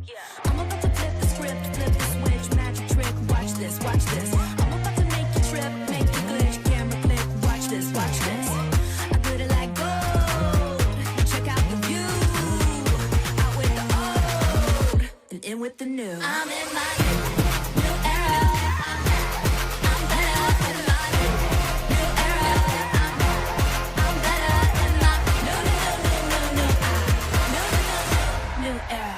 I'm about to flip the script, flip the switch, magic trick, watch this, watch this. I'm about to make you trip, make you glitch, camera click, watch this, watch this. I put it like gold, check out the view. Out with the old, and in with the new. I'm in my new era. I'm better in my new era. I'm better in my new era.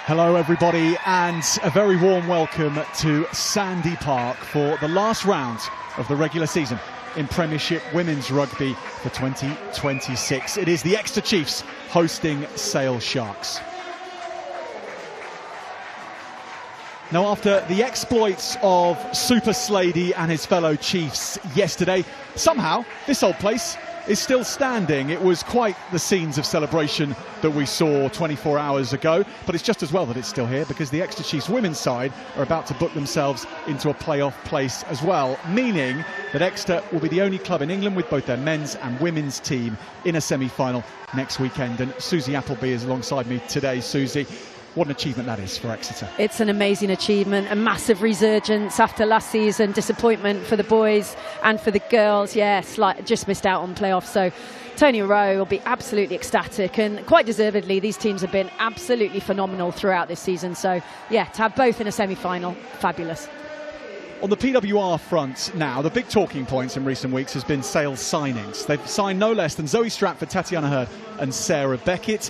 Hello everybody, and a very warm welcome to Sandy Park for the last round of the regular season in Premiership Women's Rugby for 2026. It is the Exeter Chiefs hosting Sale Sharks. Now, after the exploits of Super Slady and his fellow Chiefs yesterday, somehow this old place is still standing. It was quite the scenes of celebration that we saw 24 hours ago, but it's just as well that it's still here, because the Exeter Chiefs women's side are about to book themselves into a playoff place as well, meaning that Exeter will be the only club in England with both their men's and women's team in a semi-final next weekend. And Susie Appleby is alongside me today. Susie, what an achievement that is for Exeter. It's an amazing achievement, a massive resurgence after last season, disappointment for the boys and for the girls. Yes, just missed out on playoffs. So Tony Rowe will be absolutely ecstatic, and quite deservedly. These teams have been absolutely phenomenal throughout this season. So yeah, to have both in a semi-final, fabulous. On the PWR front now, the big talking points in recent weeks has been Sale's signings. They've signed no less than Zoe Stratford, Tatiana Hurd and Sarah Beckett.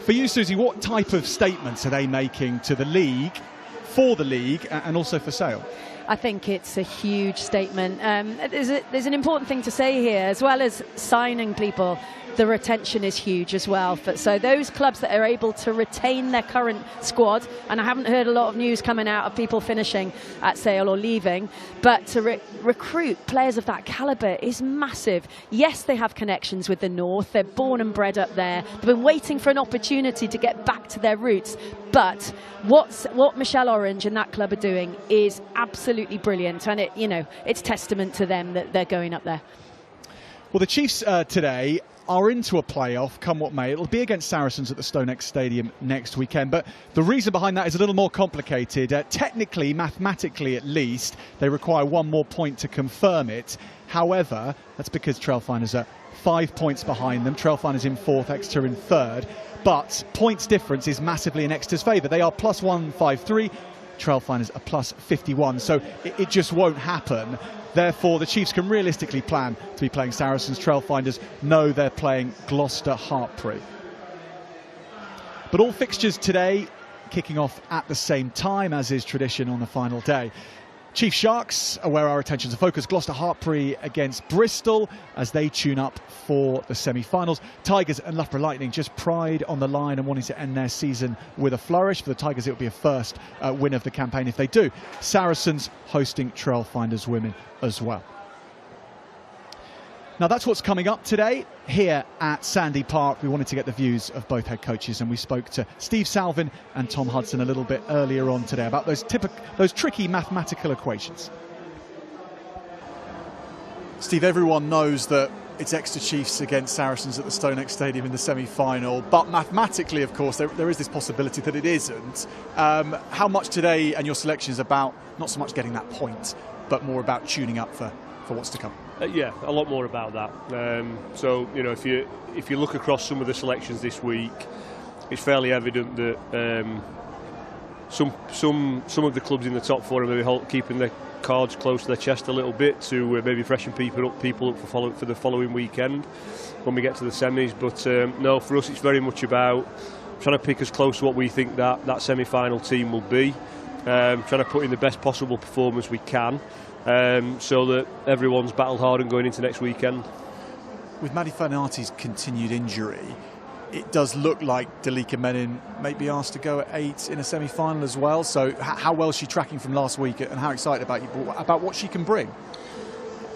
For you, Susie, what type of statements are they making to the league, for the league, and also for Sale? I think it's a huge statement. There's an important thing to say here. As well as signing people, the retention is huge as well. So those clubs that are able to retain their current squad, and I haven't heard a lot of news coming out of people finishing at Sale or leaving, but to recruit players of that calibre is massive. Yes, they have connections with the North. They're born and bred up there. They've been waiting for an opportunity to get back to their roots. But what Michelle Orange and that club are doing is absolutely brilliant, and it's testament to them that they're going up there. Well, the Chiefs today are into a playoff, come what may. It'll be against Saracens at the StoneX Stadium next weekend, but the reason behind that is a little more complicated. Technically, mathematically at least, they require one more point to confirm it. However, that's because Trailfinders are 5 points behind them. Trailfinders in fourth, Exeter in third. But points difference is massively in Exeter's favour. They are plus 153, Trailfinders are plus 51, so it just won't happen. Therefore, the Chiefs can realistically plan to be playing Saracens. Trailfinders know they're playing Gloucester Hartpury. But all fixtures today kicking off at the same time, as is tradition on the final day. Chief Sharks are where our attentions are focused. Gloucester Hartpury against Bristol as they tune up for the semi-finals. Tigers and Loughborough Lightning just pride on the line and wanting to end their season with a flourish. For the Tigers, it will be a first win of the campaign if they do. Saracens hosting Trailfinders women as well. Now, that's what's coming up today here at Sandy Park. We wanted to get the views of both head coaches, and we spoke to Steve Salvin and Tom Hudson a little bit earlier on today about those tricky mathematical equations. Steve, everyone knows that it's Exeter Chiefs against Saracens at the StoneX Stadium in the semi-final, but mathematically, of course, there is this possibility that it isn't. How much today and your selection is about not so much getting that point, but more about tuning up for what's to come? Yeah, a lot more about that. So, if you look across some of the selections this week, it's fairly evident that some of the clubs in the top four are maybe keeping their cards close to their chest a little bit to maybe freshen people up for the following weekend when we get to the semis. But no, for us it's very much about trying to pick as close to what we think that semi-final team will be, trying to put in the best possible performance we can, so that everyone's battle hard and going into next weekend. With Maddie Fanati's continued injury, it does look like Dalika Menin may be asked to go at 8 in a semi-final as well. So how well is she tracking from last week, and how excited about what she can bring?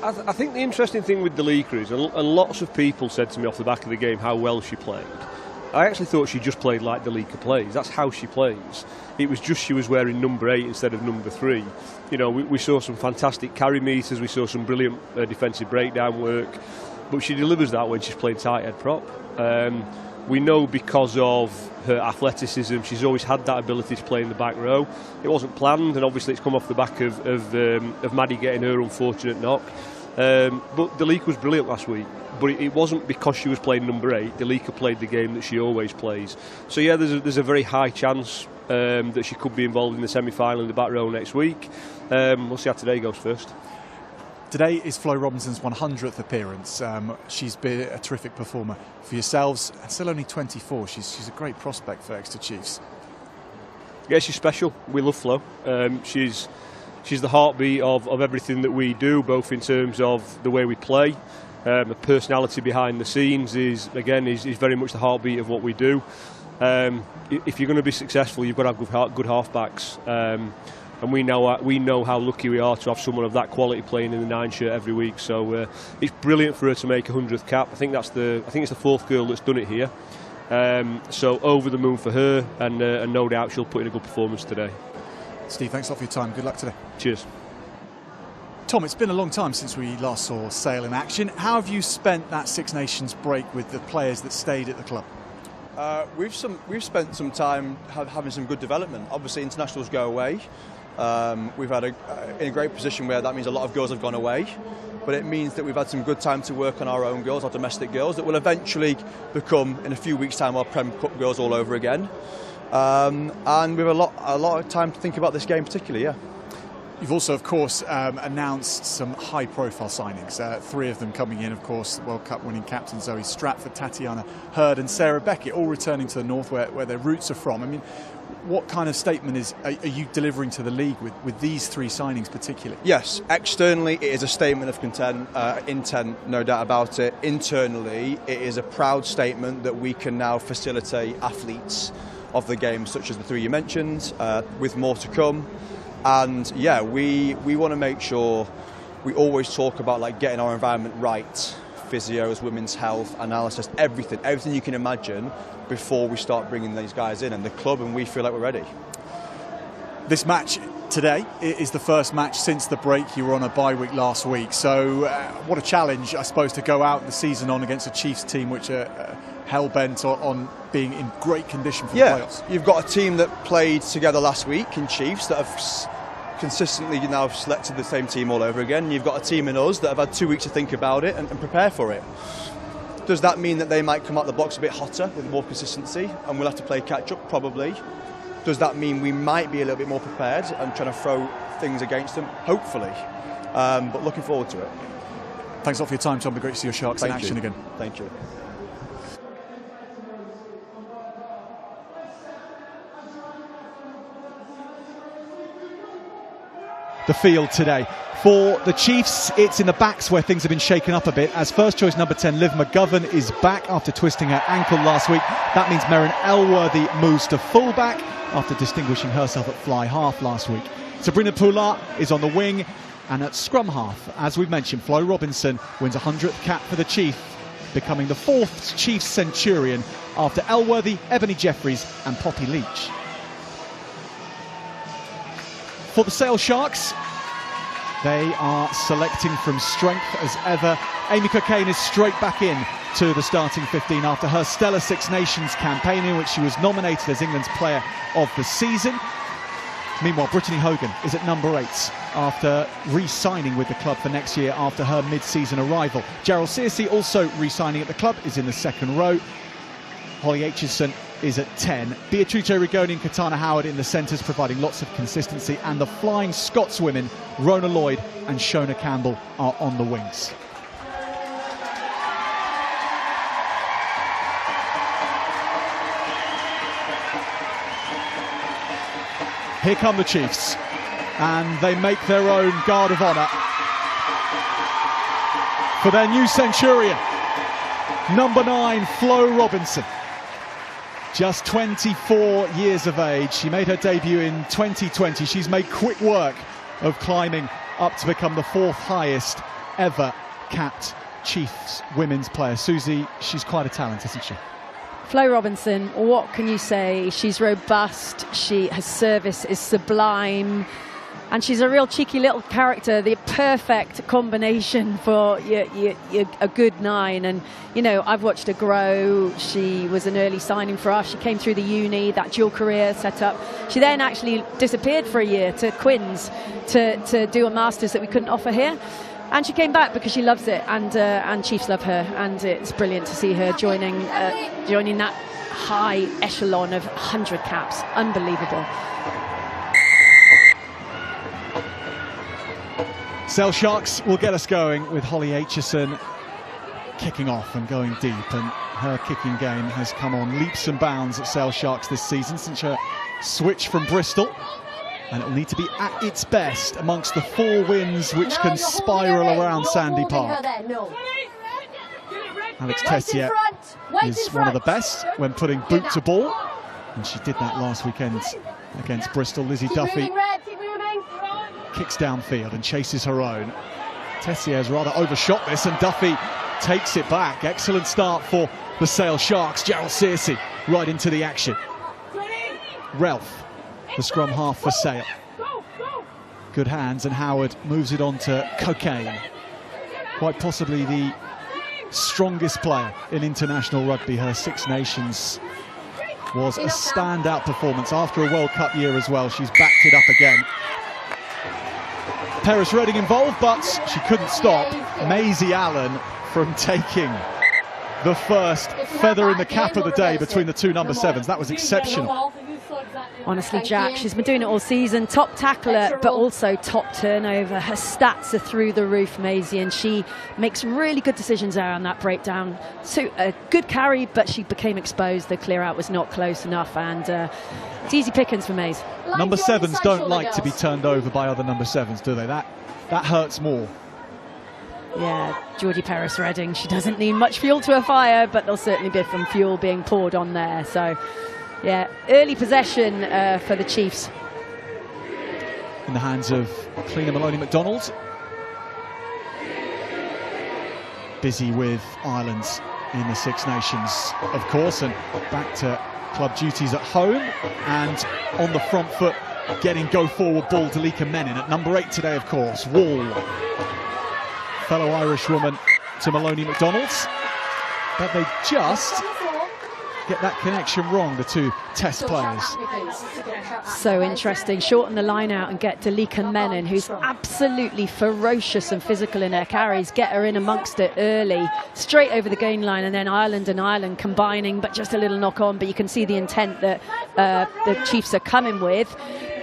I think the interesting thing with Dalika is, and lots of people said to me off the back of the game how well she played. I actually thought she just played like Dalika plays. That's how she plays. It was just she was wearing number 8 instead of number 3. You know, we saw some fantastic carry meters, we saw some brilliant defensive breakdown work, but she delivers that when she's playing tight head prop. We know because of her athleticism, she's always had that ability to play in the back row. It wasn't planned, and obviously it's come off the back of Maddie getting her unfortunate knock. But Delika was brilliant last week. But it wasn't because she was playing number 8. Delika played the game that she always plays. So yeah, there's a very high chance that she could be involved in the semi-final in the back row next week. We'll see how today goes first. Today is Flo Robinson's 100th appearance. She's been a terrific performer for yourselves. Still only 24. She's a great prospect for Exeter Chiefs. Yeah, she's special. We love Flo. She's the heartbeat of everything that we do, both in terms of the way we play. The personality behind the scenes is very much the heartbeat of what we do. If you're going to be successful, you've got to have good halfbacks. And we know how lucky we are to have someone of that quality playing in the 9 shirt every week. So it's brilliant for her to make a 100th cap. I think it's the 4th girl that's done it here. So over the moon for her, and no doubt she'll put in a good performance today. Steve, thanks a lot for your time. Good luck today. Cheers. Tom, it's been a long time since we last saw Sale in action. How have you spent that Six Nations break with the players that stayed at the club? We've spent some time having some good development. Obviously, internationals go away. We've had in a great position where that means a lot of girls have gone away, but it means that we've had some good time to work on our own girls, our domestic girls, that will eventually become, in a few weeks' time, our Prem Cup girls all over again. And we've a lot of time to think about this game particularly, yeah. You've also, of course, announced some high-profile signings. 3 of them coming in, of course, World Cup winning captain Zoe Stratford, Tatiana Hurd and Sarah Beckett, all returning to the north where their roots are from. I mean, what kind of statement are you delivering to the league with these 3 signings particularly? Yes, externally it is a statement of intent, no doubt about it. Internally, it is a proud statement that we can now facilitate athletes of the game, such as the 3 you mentioned, with more to come. And yeah, we want to make sure we always talk about like getting our environment right, physios, women's health, analysis, everything you can imagine before we start bringing these guys in and the club, and we feel like we're ready. This match today is the first match since the break. You were on a bye week last week, so what a challenge, I suppose, to go out the season on against a Chiefs team which are hell-bent on being in great condition for the playoffs. You've got a team that played together last week in Chiefs that have consistently now selected the same team all over again. You've got a team in us that have had 2 weeks to think about it and prepare for it. Does that mean that they might come out the box a bit hotter with more consistency and we'll have to play catch-up? Probably. Does that mean we might be a little bit more prepared and trying to throw things against them? Hopefully. But looking forward to it. Thanks a lot for your time, Tom. It'll be great to see your Sharks in action again. Thank you. The field today. For the Chiefs, it's in the backs where things have been shaken up a bit, as first choice number 10 Liv McGovern is back after twisting her ankle last week. That means Merrin Elworthy moves to fullback after distinguishing herself at fly half last week. Sabrina Poulart is on the wing, and at scrum half, as we've mentioned, Flo Robinson wins 100th cap for the Chief, becoming the 4th Chiefs centurion after Elworthy, Ebony Jeffries and Poppy Leach. For the Sale Sharks, they are selecting from strength as ever. Amy Cockayne is straight back in to the starting 15 after her stellar Six Nations campaign in which she was nominated as England's Player of the Season. Meanwhile, Brittany Hogan is at number 8 after re-signing with the club for next year after her mid-season arrival. Gerald Searcy also re-signing at the club is in the 2nd row. Holly Aitchison is at 10. Beatrice Rigoni and Katana Howard in the centres, providing lots of consistency. And the Flying Scotswomen, Rona Lloyd and Shona Campbell, are on the wings. Here come the Chiefs, and they make their own guard of honour for their new centurion, number 9, Flo Robinson. Just 24 years of age. She made her debut in 2020. She's made quick work of climbing up to become the 4th highest ever capped Chiefs women's player. Susie, she's quite a talent, isn't she? Flo Robinson, what can you say? She's robust, her service is sublime. And she's a real cheeky little character, the perfect combination for a good 9. And, you know, I've watched her grow. She was an early signing for us. She came through the uni, that dual career set up. She then actually disappeared for a year to Quins to do a Masters that we couldn't offer here. And she came back because she loves it, and Chiefs love her. And it's brilliant to see her joining that high echelon of 100 caps. Unbelievable. Sale Sharks will get us going with Holly Aitchison kicking off and going deep, and her kicking game has come on leaps and bounds at Sale Sharks this season since her switch from Bristol, and it'll need to be at its best amongst the 4 wins which can spiral around Sandy Park. Alex Tessier is one of the best when putting boot to ball, and she did that last weekend against Bristol. Lizzie Duffy kicks downfield and chases her own. Tessier has rather overshot this, and Duffy takes it back. Excellent start for the Sale Sharks. Gerald Searcy right into the action. Ralph, the scrum half for Sale. Good hands, and Howard moves it on to Cocaine. Quite possibly the strongest player in international rugby. Her Six Nations was a standout performance after a World Cup year as well. She's backed it up again. Paris Redding involved, but she couldn't stop Maisie Allen from taking the first feather in the cap of the day between the 2 number 7s. That was exceptional. Honestly, Jack, she's been doing it all season. Top tackler, but also top turnover. Her stats are through the roof, Maisie, and she makes really good decisions there on that breakdown. So a good carry, but she became exposed. The clear out was not close enough, and it's easy pickings for Maisie. Number 7s don't like to be turned over by other number 7s, do they? That hurts more. Yeah, Geordie Paris Redding, she doesn't need much fuel to her fire, but there'll certainly be some fuel being poured on there. So, yeah, early possession for the Chiefs. In the hands of Cleaner Maloney McDonald. Busy with Ireland in the Six Nations, of course, and back to club duties at home, and on the front foot getting go forward ball Dalika Menin at number 8 today, of course. Wall, fellow Irish woman to Maloney McDonald's, but they just get that connection wrong, the 2 Test players. So interesting. Shorten the line out and get Dalika Menin, who's absolutely ferocious and physical in her carries. Get her in amongst it early, straight over the gain line, and then Ireland combining, but just a little knock on. But you can see the intent that the Chiefs are coming with.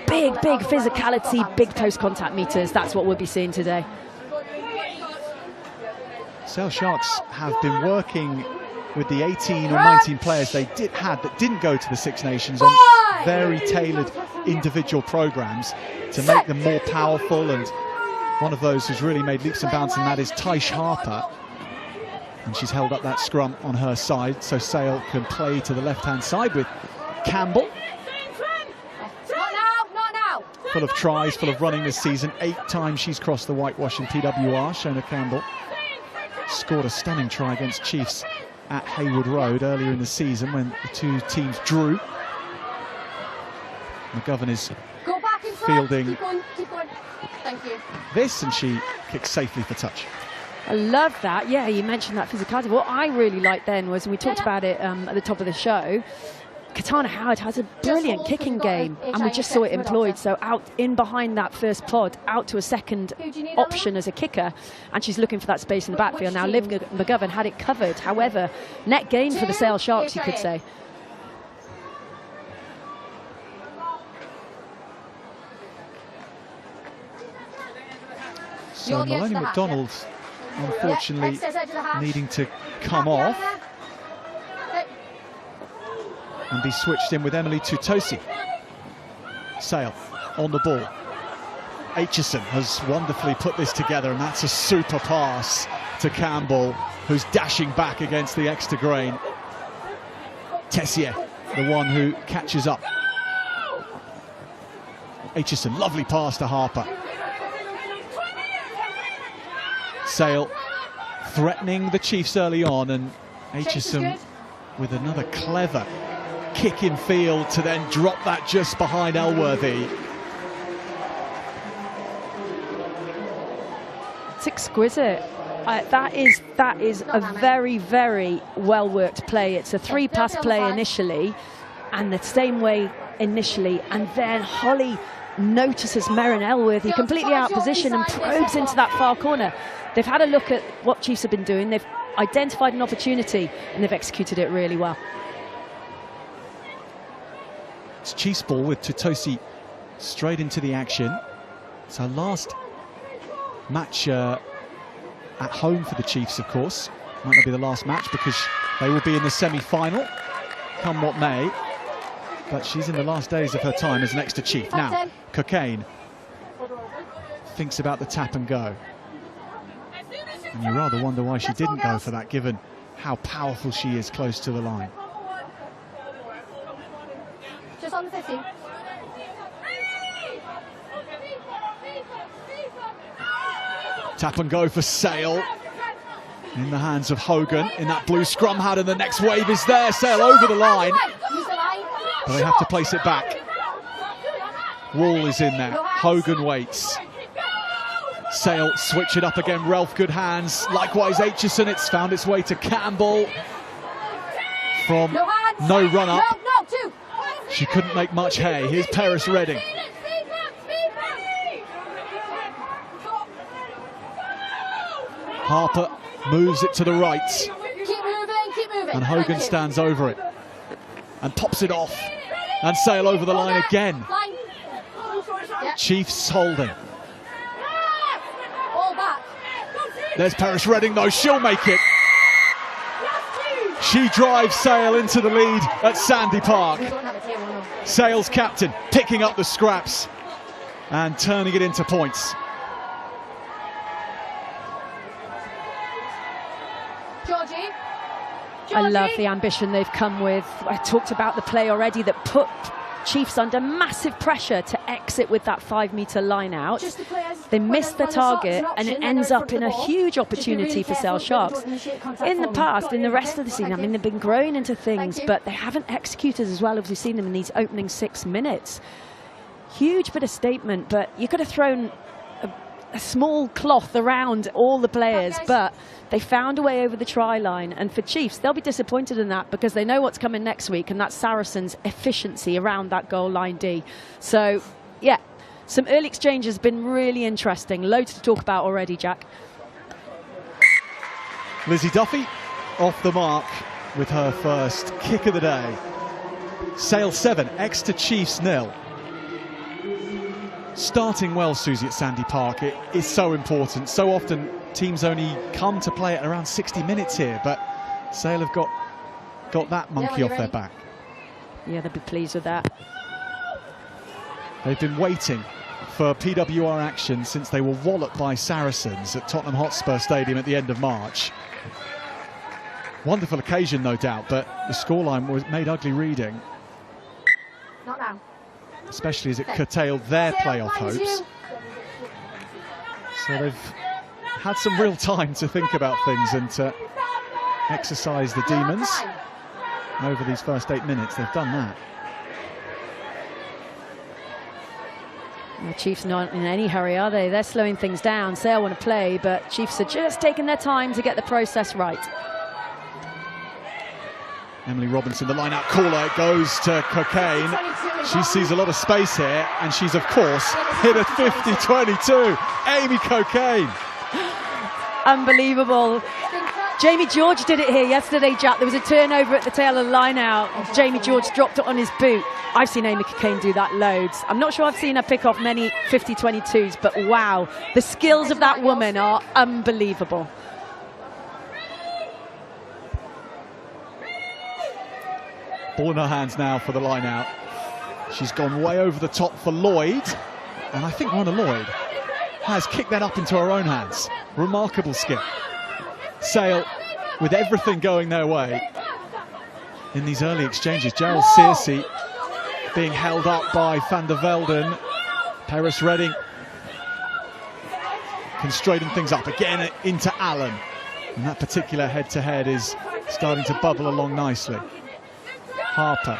Big physicality, big post contact meters. That's what we'll be seeing today. Sale Sharks have been working with the 18 or 19 players they had that didn't go to the Six Nations on very tailored individual programs to make them more powerful, and one of those who's really made leaps and bounds, and that is Tysh Harper, and she's held up that scrum on her side so Sale can play to the left hand side with Campbell. Full of tries, full of running this season. 8 times she's crossed the whitewash in PWR. Shona Campbell scored a stunning try against Chiefs at Haywood Road earlier in the season when the 2 teams drew. McGovern is fielding this, and she kicks safely for touch. I love that. Yeah, you mentioned that physicality. What I really liked then was, and we talked about it at the top of the show, Katana Howard has a brilliant kicking game, and we just saw it employed. So out in behind that first pod, out to a second option as a kicker, and she's looking for that space in the backfield. Now Liv McGovern had it covered. However, net gain for the Sale Sharks, you could say. So Maloney McDonald, unfortunately, needing to come off and be switched in with Emily Tutosi. Sale on the ball. Aitchison has wonderfully put this together, and that's a super pass to Campbell, who's dashing back against the Exeter grain. Tessier, the one who catches up. Aitchison, lovely pass to Harper. Sale threatening the Chiefs early on, and Aitchison with another clever kick in field to then drop that just behind Elworthy. That's exquisite. That is a very, very well-worked play. It's a 3-pass play initially, and the same way initially, and then Holly notices Merrin Elworthy completely out of position and probes into that far corner. They've had a look at what Chiefs have been doing. They've identified an opportunity, and they've executed it really well. It's Chiefs ball with Totosi straight into the action. It's her last match at home for the Chiefs, of course. Might not be the last match because they will be in the semi-final, come what may. But she's in the last days of her time as an Exeter Chief. Now, Cocaine thinks about the tap and go. And you rather wonder why she didn't go for that, given how powerful she is close to the line. Just on the 50. Tap and go for Sale. In the hands of Hogan in that blue scrum hat, and the next wave is there. Sale over the line. But they have to place it back. Wall is in there. Hogan waits. Sale switch it up again. Relf, good hands. Likewise, Aitchison. It's found its way to Campbell. From no run up. She couldn't make much hay. Here's Paris Redding. Harper moves it to the right. Keep moving. And Hogan stands over it and pops it off. And Sale over the line again. Chiefs holding. All back. There's Paris Redding though, she'll make it. She drives Sale into the lead at Sandy Park. Sale's captain picking up the scraps and turning it into points. I love the ambition they've come with. I talked about the play already that put Chiefs under massive pressure to exit with that 5-metre line out. They missed the target, and it ends up in a huge opportunity for Sale Sharks. In the past, in the rest of the season, I mean, they've been growing into things, but they haven't executed as well as we've seen them in these opening 6 minutes. Huge bit of statement, but you could have thrown a small cloth around all the players, but they found a way over the try line. And for Chiefs, they'll be disappointed in that because they know what's coming next week, and that's Saracens' efficiency around that goal line D. So, yeah, some early exchange has been really interesting. Loads to talk about already, Jack. Lizzie Duffy off the mark with her first kick of the day. Sale 7, Exeter Chiefs 0. Starting well, Susie, at Sandy Park, it is so important. So often teams only come to play at around 60 minutes here, but Sale have got that monkey off their back. Yeah, they'll be pleased with that. They've been waiting for PWR action since they were walloped by Saracens at Tottenham Hotspur Stadium at the end of March. Wonderful occasion, no doubt, but the scoreline was made ugly reading. Not now. Especially as it curtailed their playoff hopes. So they've had some real time to think about things and to exercise the demons over these first 8 minutes. They've done that. The Chiefs not in any hurry, are they? They're slowing things down. Sale want to play, but Chiefs are just taking their time to get the process right. Emily Robinson, the line-out caller, it goes to Cocaine. She sees a lot of space here, and she's, of course, hit a 50-22. Amy Cocaine. Unbelievable. Jamie George did it here yesterday, Jack. There was a turnover at the tail of the line-out. Jamie George dropped it on his boot. I've seen Amy Cocaine do that loads. I'm not sure I've seen her pick off many 50-22s, but wow, the skills of that woman are unbelievable. Ball in her hands now for the line out. She's gone way over the top for Lloyd, and I think Ronna Lloyd has kicked that up into her own hands. Remarkable skill. Sale with everything going their way in these early exchanges. Gerald Searcy being held up by Van der Velden. Paris Redding can straighten things up again into Allen, and that particular head-to-head is starting to bubble along nicely. Harper.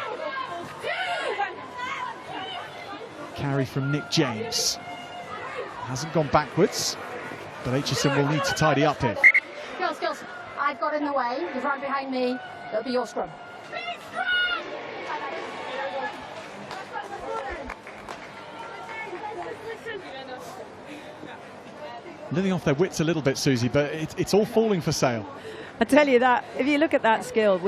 Carry from Nick James. Hasn't gone backwards. But Aitchison will need to tidy up here. Girls, I've got in the way. You've run behind me. It'll be your scrum. Living off their wits a little bit, Susie, but it's all falling for Sale. I tell you that, if you look at that skill,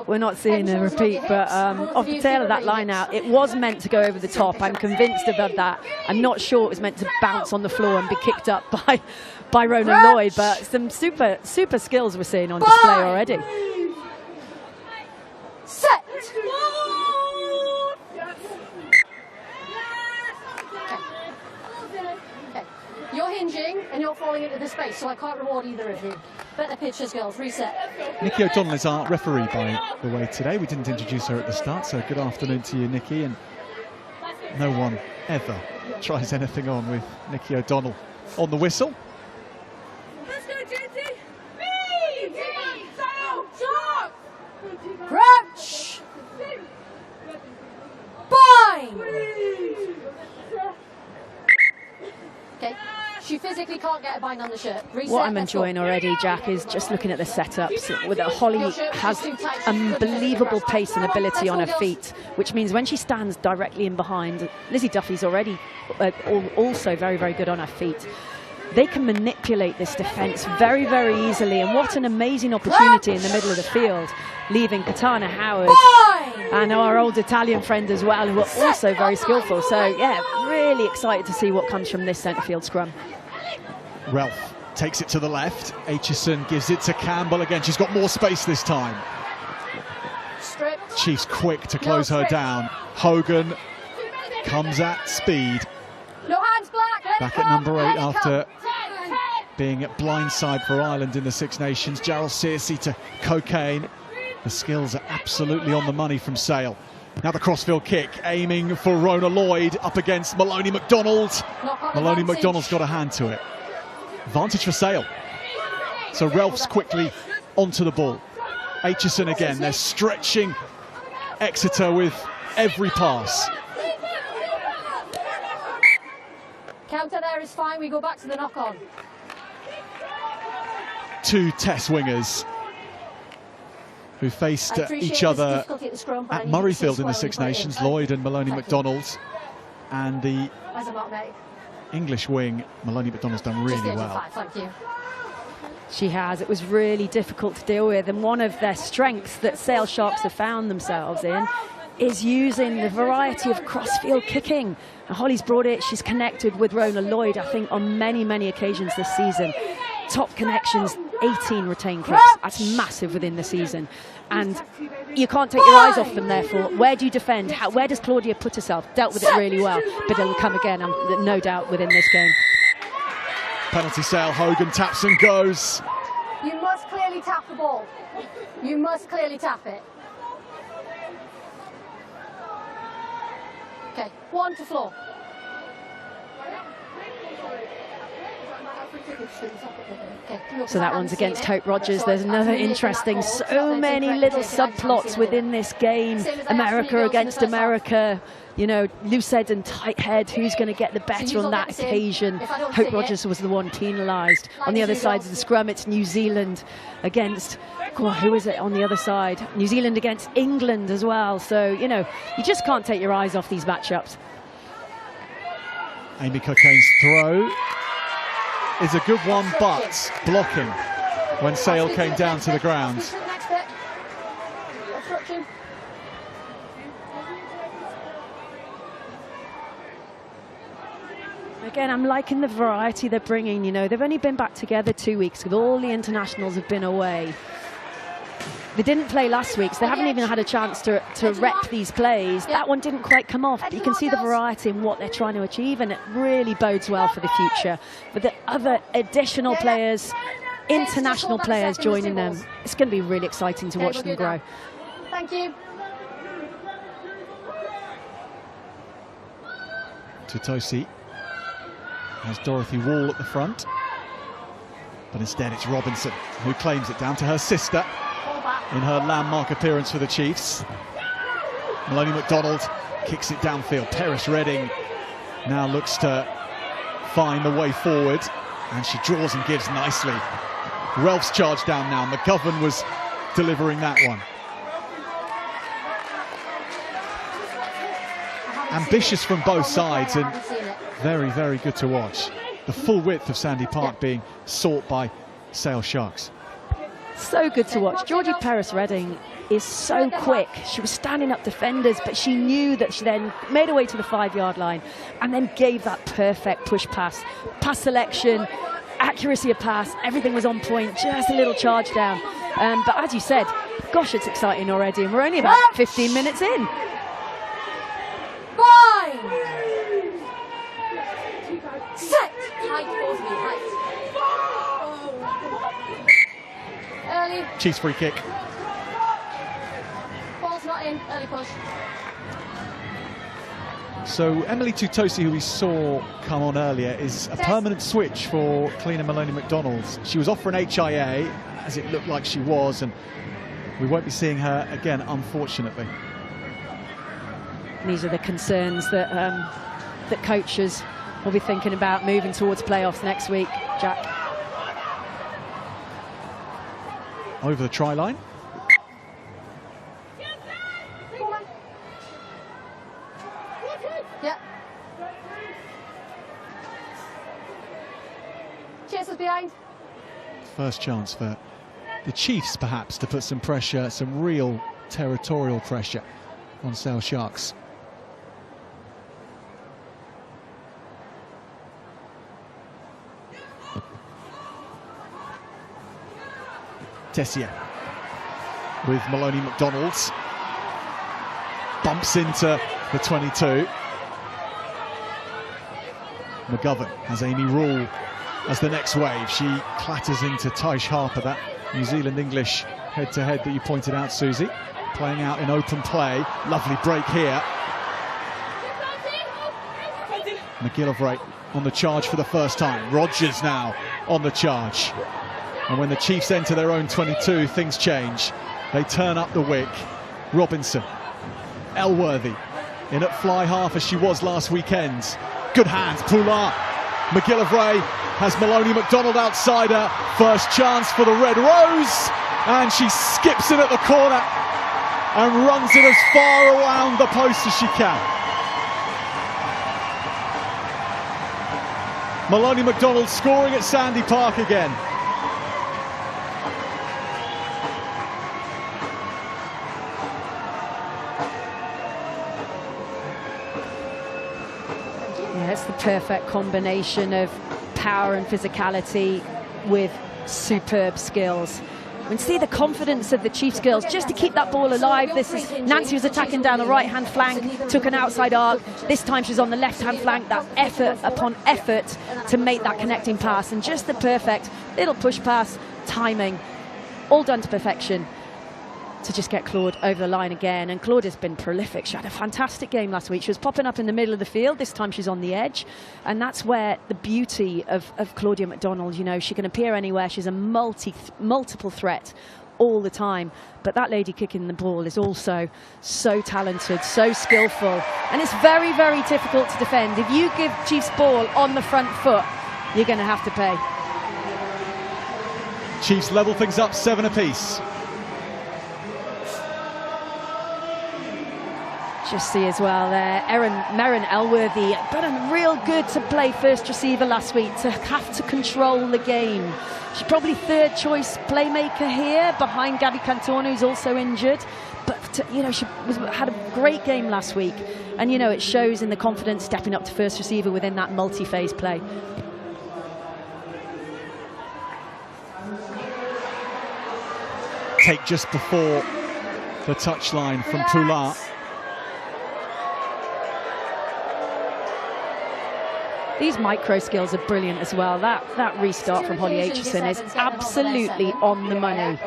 we're not seeing a repeat, but off the tail of that line out, it was meant to go over the top. I'm convinced about that. I'm not sure it was meant to bounce on the floor and be kicked up by Rona Lloyd, but some super skills we're seeing on display already. Set. You're hinging and you're falling into the space, so I can't reward either of you. Better pitches, girls. Reset. Nikki O'Donnell is our referee, by the way, today. We didn't introduce her at the start, so good afternoon to you, Nikki. And no one ever tries anything on with Nikki O'Donnell on the whistle. Let's go, Judy. Crouch. Bind. Okay. She physically can't get a bind on the shirt. Reset, What I'm enjoying already, Jack, is just looking at the setups. With Holly has unbelievable pace and ability on her feet, which means when she stands directly in behind, Lizzie Duffy's already also very, very good on her feet. They can manipulate this defence very, very easily, and what an amazing opportunity in the middle of the field, leaving Katana Howard and our old Italian friend as well, who are also very skillful. So, yeah, really excited to see what comes from this centre field scrum. Ralph takes it to the left. Aitchison gives it to Campbell again. She's got more space this time. Chiefs quick to close her down. Hogan comes at speed. No hands, Black. Back at number 8 after being at blindside for Ireland in the Six Nations. Gerald Searcy to Cocaine. The skills are absolutely on the money from Sale. Now the crossfield kick, aiming for Rona Lloyd up against Maloney McDonald. Maloney McDonald's got a hand to it. Advantage for Sale. So Ralph's quickly onto the ball. Aitchison again, they're stretching Exeter with every pass. Counter there is fine, we go back to the knock-on. Two test wingers who faced each other at Murrayfield in the Six Nations, Lloyd and Maloney McDonald. And the English wing, Maloney McDonald's done really well. Thank you. She has. It was really difficult to deal with, and one of their strengths that Sale Sharks have found themselves in is using the variety of crossfield kicking. And Holly's brought it. She's connected with Rona Lloyd, I think, on many, many occasions this season. Top connections, 18 retained kicks. That's massive within the season. And you can't take your eyes off them, therefore. Where do you defend? Where does Claudia put herself? Dealt with it really well, but it'll come again, no doubt, within this game. Penalty Sale, Hogan taps and goes. You must clearly tap the ball. You must clearly tap it. Okay, 1 to floor. So that one's against Hope Rogers. There's another interesting, so many little subplots within this game. America against America, you know, loose head and tight head. Who's going to get the better on that occasion? Hope Rogers was the one penalised. On the other side of the scrum, it's New Zealand against, who is it on the other side? New Zealand against England as well. So, you know, you just can't take your eyes off these matchups. Amy Cocaine's throw is a good one, but blocking when Sale came down to the ground. Again, I'm liking the variety they're bringing. You know, they've only been back together 2 weeks, with all the internationals have been away. They didn't play last week, so they haven't even had a chance to rep these plays. That one didn't quite come off, but you can see the variety in what they're trying to achieve, and it really bodes well for the future. But the other additional players, international players joining them, it's going to be really exciting to watch them grow. Thank you. Tutosi has Dorothy Wall at the front, but instead it's Robinson who claims it down to her sister in her landmark appearance for the Chiefs. Maloney McDonald kicks it downfield. Paris Redding now looks to find the way forward. And she draws and gives nicely. Relf's charged down now. McGovern was delivering that one. Ambitious from both sides and very, very good to watch. The full width of Sandy Park being sought by Sale Sharks. So good to watch. Georgie Paris-Redding is so quick. She was standing up defenders, but she knew that she then made her way to the 5-yard line and then gave that perfect push pass. Pass selection, accuracy of pass, everything was on point, just a little charge down. But as you said, gosh, it's exciting already, and we're only about 15 minutes in. Set! Height, both me, height. Early. Chiefs free kick. Ball's not in. Early push. So Emily Tutosi, who we saw come on earlier, is a permanent switch for cleaner Maloney McDonald. She was off for an HIA, as it looked like she was, and we won't be seeing her again, unfortunately. These are the concerns that that coaches will be thinking about moving towards playoffs next week, Jack. Over the try line. Yeah. Chasers behind. First chance for the Chiefs, perhaps, to put some pressure, some real territorial pressure on Sale Sharks. Tessier with Maloney McDonald, bumps into the 22. McGovern has Amy Rule as the next wave. She clatters into Tysh Harper, that New Zealand English head-to-head that you pointed out, Susie. Playing out in open play. Lovely break here. McGillivray on the charge for the first time. Rogers now on the charge. And when the Chiefs enter their own 22, things change. They turn up the wick. Robinson, Elworthy, in at fly half as she was last weekend. Good hands, Poulard. McGillivray has Maloney McDonald outside her. First chance for the Red Rose. And she skips in at the corner and runs it as far around the post as she can. Maloney McDonald scoring at Sandy Park again. Yeah, it's the perfect combination of power and physicality with superb skills. We can see the confidence of the Chiefs girls just to keep that ball alive. This is Nancy was attacking down the right-hand flank, took an outside arc. This time she's on the left-hand flank. That effort upon effort to make that connecting pass, and just the perfect little push pass, timing, all done to perfection to just get Claude over the line again. And Claude has been prolific. She had a fantastic game last week. She was popping up in the middle of the field. This time she's on the edge, and that's where the beauty of Claudia McDonald, you know, she can appear anywhere. She's a multiple threat all the time, but that lady kicking the ball is also so talented, so skillful, and it's very, very difficult to defend. If you give Chiefs ball on the front foot, you're going to have to pay. Chiefs level things up 7 apiece. Just see as well there, Merrin Elworthy, but real good to play first receiver last week, to have to control the game. She's probably third choice playmaker here, behind Gabby Cantona, who's also injured. But you know, she had a great game last week, and you know, it shows in the confidence stepping up to first receiver within that multi-phase play. Take just before the touchline from Poulard. These micro skills are brilliant as well. That restart from Holly Aitchison is absolutely on the money.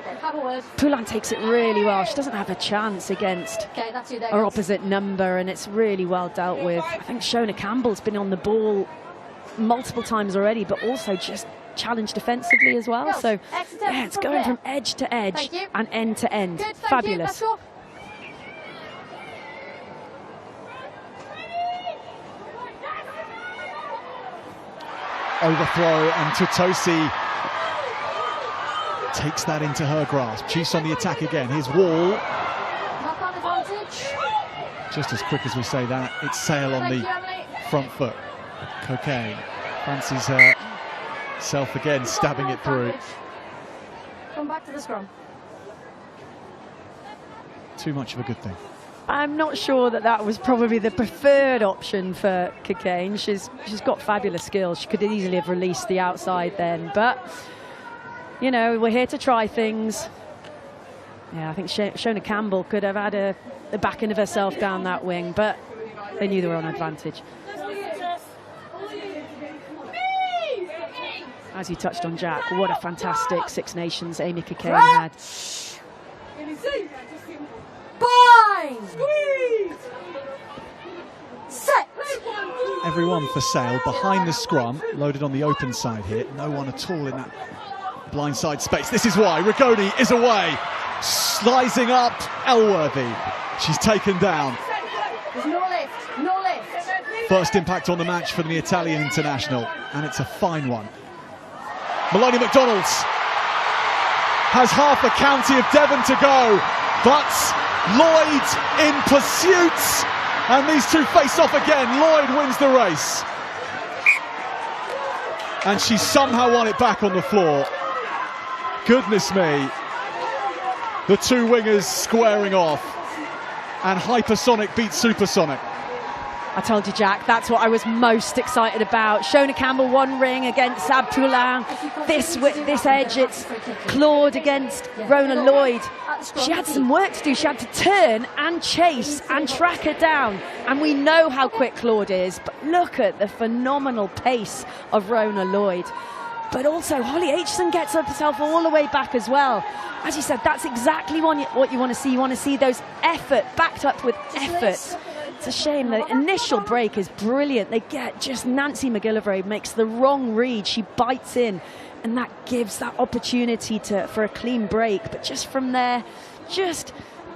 Poulin takes it really well. She doesn't have a chance against her opposite number, and it's really well dealt with. I think Shona Campbell's been on the ball multiple times already, but also just challenged defensively as well. So yeah, it's going from edge to edge and end to end. Fabulous. overthrow, and Tutosi takes that into her grasp. Chiefs on the attack again. Here's Wall. Knock-on advantage. Just as quick as we say that, it's Sale on the front foot. Cocaine fancies herself again, stabbing it through. Come back to the scrum. Too much of a good thing. I'm not sure that was probably the preferred option for Cocaine. She's got fabulous skills. She could easily have released the outside then, but you know, we're here to try things. Yeah, I think Shona Campbell could have had the backing of herself down that wing, but they knew they were on advantage. As you touched on, Jack, what a fantastic Six Nations Amy Cocaine had. Bind! Set! Everyone for Sale behind the scrum, loaded on the open side here. No one at all in that blindside space. This is why Rigoni is away. Slicing up Elworthy. She's taken down. There's no lift, no lift. First impact on the match for the Italian international, and it's a fine one. Maloney McDonald's has half the county of Devon to go, but Lloyd in pursuit, and these two face off again. Lloyd wins the race, and she somehow won it back on the floor. Goodness me, the two wingers squaring off, and hypersonic beats supersonic. I told you, Jack, that's what I was most excited about. Shona Campbell, one ring against Sab Poulin. This edge, it's Claude against Rona Lloyd. She had some work to do. She had to turn and chase and track her down. And we know how quick Claude is, but look at the phenomenal pace of Rona Lloyd. But also, Holly Aitchison gets herself all the way back as well. As you said, that's exactly what you want to see. You want to see those effort, backed up with effort. It's a shame. The initial break is brilliant. They get just Nancy McGillivray makes the wrong read. She bites in, and that gives that opportunity for a clean break. But just from there, just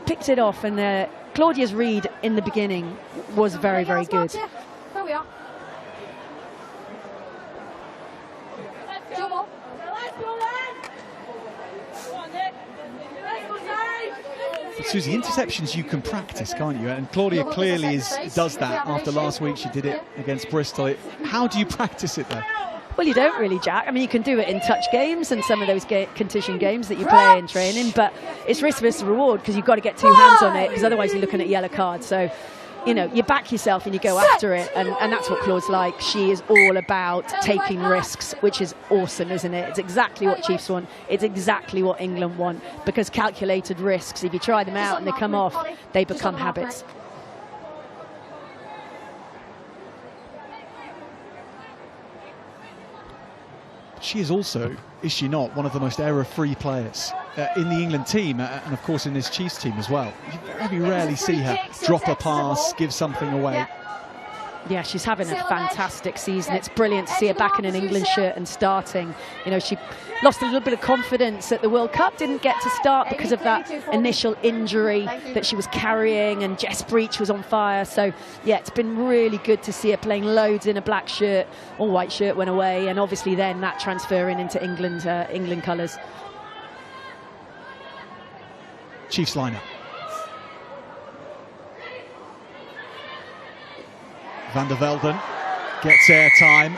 picked it off. And Claudia's read in the beginning was very, very good. There we are. Susie, interceptions you can practice, can't you? And Claudia clearly does that. After last week, she did it against Bristol. How do you practice it, though? Well, you don't really, Jack. I mean, you can do it in touch games and some of those condition games that you play in training, but it's risk versus reward because you've got to get two hands on it because otherwise you're looking at yellow cards. So, you know, you back yourself and you go after it, and that's what Claude's like. She is all about taking risks, which is awesome, isn't it? It's exactly what Chiefs want. It's exactly what England want, because calculated risks, if you try them out and they come off, they become habits. She is also, is she not, one of the most error-free players in the England team, and of course in this Chiefs team as well. You very rarely see her drop a pass, give something away. Yeah, she's having a fantastic season. It's brilliant to see her back in an England shirt and starting. You know, she lost a little bit of confidence at the World Cup, didn't get to start because of that initial injury that she was carrying, and Jess Breach was on fire. So, yeah, it's been really good to see her playing loads in a black shirt. All white shirt went away, and obviously then that transferring into England colours. Chiefs lineup. Van der Velden gets airtime.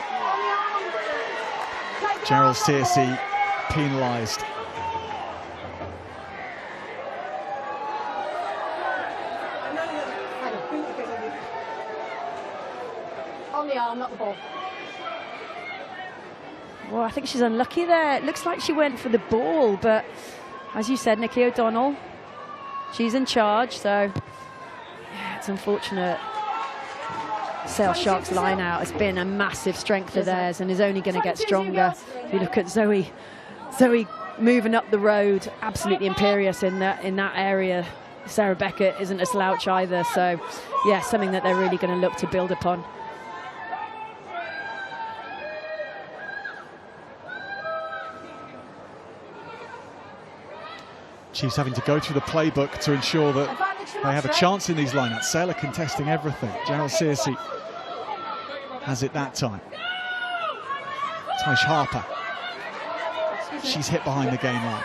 Gerald Searcy penalised. On the arm, not the ball. Well, I think she's unlucky there. It looks like she went for the ball, but as you said, Nikki O'Donnell, she's in charge, so yeah, it's unfortunate. Sale Sharks line out has been a massive strength of theirs and is only going to get stronger. If you look at Zoe moving up the road, absolutely imperious in that area. Sarah Beckett isn't a slouch either, so yeah, something that they're really going to look to build upon. Chiefs having to go through the playbook to ensure that they have a chance in these lineups. Sailor contesting everything. Gerald Searcy has it that time. Tysh Harper. She's hit behind the game line.